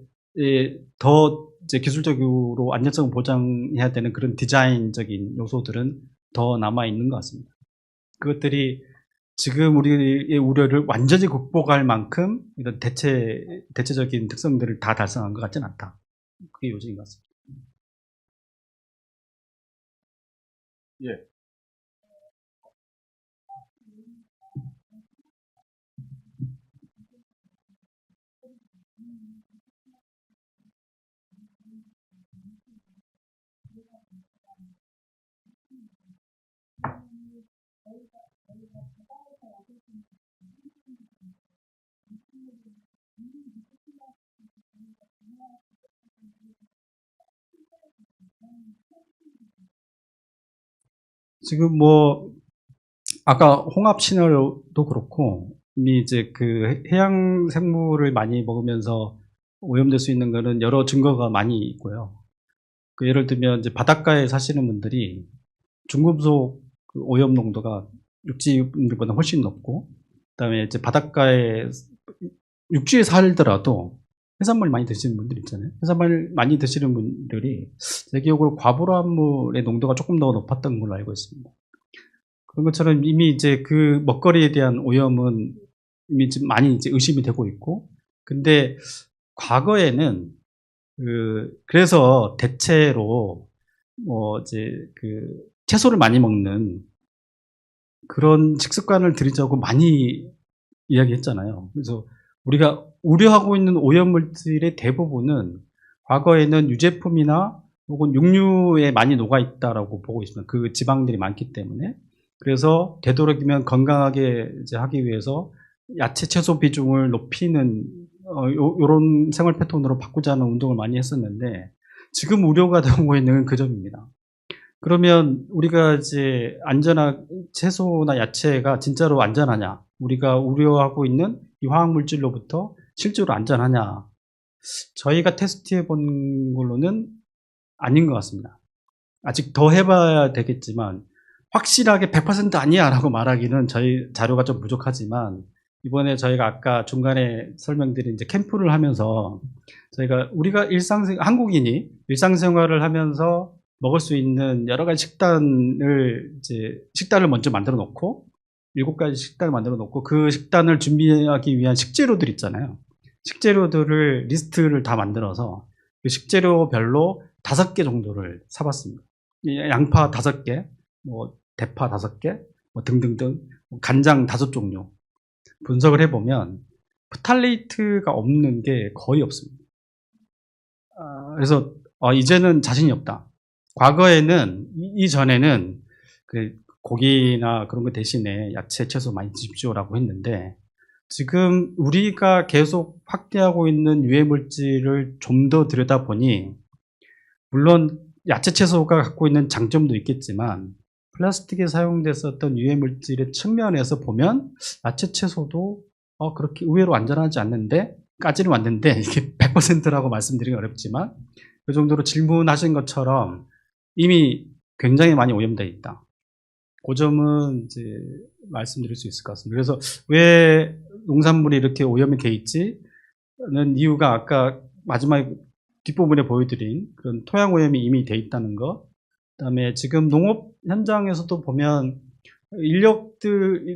[SPEAKER 2] 더 이제 기술적으로 안전성을 보장해야 되는 그런 디자인적인 요소들은 더 남아 있는 것 같습니다. 그것들이 지금 우리의 우려를 완전히 극복할 만큼 이런 대체적인 특성들을 다 달성한 것 같지는 않다. 그게 요지인 것 같습니다.
[SPEAKER 1] 예.
[SPEAKER 2] 지금 뭐 아까 홍합 시나리오도 그렇고 이미 이제 그 해양 생물을 많이 먹으면서 오염될 수 있는 거는 여러 증거가 많이 있고요. 그 예를 들면 이제 바닷가에 사시는 분들이 중금속 그 오염 농도가 육지분들보다 훨씬 높고, 그다음에 이제 바닷가에 육지에 살더라도 해산물 많이 드시는 분들 있잖아요. 해산물 많이 드시는 분들이 제 기억으로 과불암물의 농도가 조금 더 높았던 걸로 알고 있습니다. 그런 것처럼 이미 이제 그 먹거리에 대한 오염은 이미 좀 많이 이제 의심이 되고 있고, 근데 과거에는 그래서 대체로 뭐 이제 그 채소를 많이 먹는 그런 식습관을 들이자고 많이 이야기했잖아요. 그래서 우리가 우려하고 있는 오염물질의 대부분은 과거에는 유제품이나 혹은 육류에 많이 녹아 있다라고 보고 있습니다. 그 지방들이 많기 때문에. 그래서 되도록이면 건강하게 이제 하기 위해서 야채 채소 비중을 높이는 요런 생활 패턴으로 바꾸자는 운동을 많이 했었는데, 지금 우려가 되고 있는 그 점입니다. 그러면 우리가 이제 채소나 야채가 진짜로 안전하냐? 우리가 우려하고 있는 이 화학 물질로부터 실제로 안전하냐? 저희가 테스트해 본 걸로는 아닌 것 같습니다. 아직 더 해봐야 되겠지만 확실하게 100% 아니야라고 말하기는 저희 자료가 좀 부족하지만 이번에 저희가 아까 중간에 설명드린 이제 캠프를 하면서 저희가 우리가 한국인이 일상생활을 하면서 먹을 수 있는 여러 가지 식단을 먼저 만들어 놓고 7가지 식단을 만들어 놓고 그 식단을 준비하기 위한 식재료들 있잖아요. 식재료들을 리스트를 다 만들어서 그 식재료별로 5개 정도를 사봤습니다. 양파 5개, 뭐 대파 5개, 뭐 등등등, 간장 5종류 분석을 해보면 프탈레이트가 없는 게 거의 없습니다. 그래서 이제는 자신이 없다. 과거에는 이전에는 그 고기나 그런 거 대신에 야채, 채소 많이 드십시오라고 했는데 지금 우리가 계속 확대하고 있는 유해 물질을 좀 더 들여다보니 물론 야채, 채소가 갖고 있는 장점도 있겠지만 플라스틱에 사용됐었던 유해 물질의 측면에서 보면 야채, 채소도 그렇게 의외로 안전하지 않는데 까지는 왔는데 이게 100%라고 말씀드리기 어렵지만 그 정도로 질문하신 것처럼 이미 굉장히 많이 오염되어 있다. 그 점은 이제 말씀드릴 수 있을 것 같습니다. 그래서 왜 농산물이 이렇게 오염이 돼 있지는 이유가 아까 마지막 뒷부분에 보여드린 그런 토양 오염이 이미 돼 있다는 거. 그다음에 지금 농업 현장에서도 보면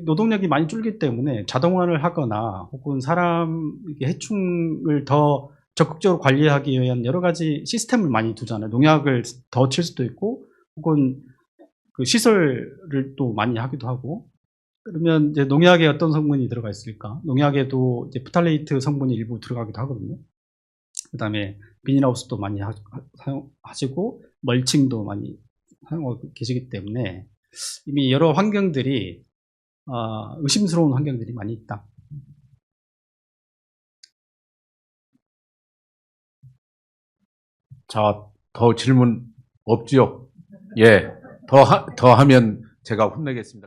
[SPEAKER 2] 노동력이 많이 줄기 때문에 자동화를 하거나 혹은 사람 해충을 더 적극적으로 관리하기 위한 여러 가지 시스템을 많이 두잖아요. 농약을 더 칠 수도 있고 혹은 그 시설을 또 많이 하기도 하고. 그러면 이제 농약에 어떤 성분이 들어가 있을까? 농약에도 이제 프탈레이트 성분이 일부 들어가기도 하거든요. 그다음에 비닐하우스도 많이 사용하시고 멀칭도 많이 사용하고 계시기 때문에 이미 여러 환경들이 의심스러운 환경들이 많이 있다.
[SPEAKER 1] 자, 더 질문 없지요? 예. 더 하면 제가 혼내겠습니다.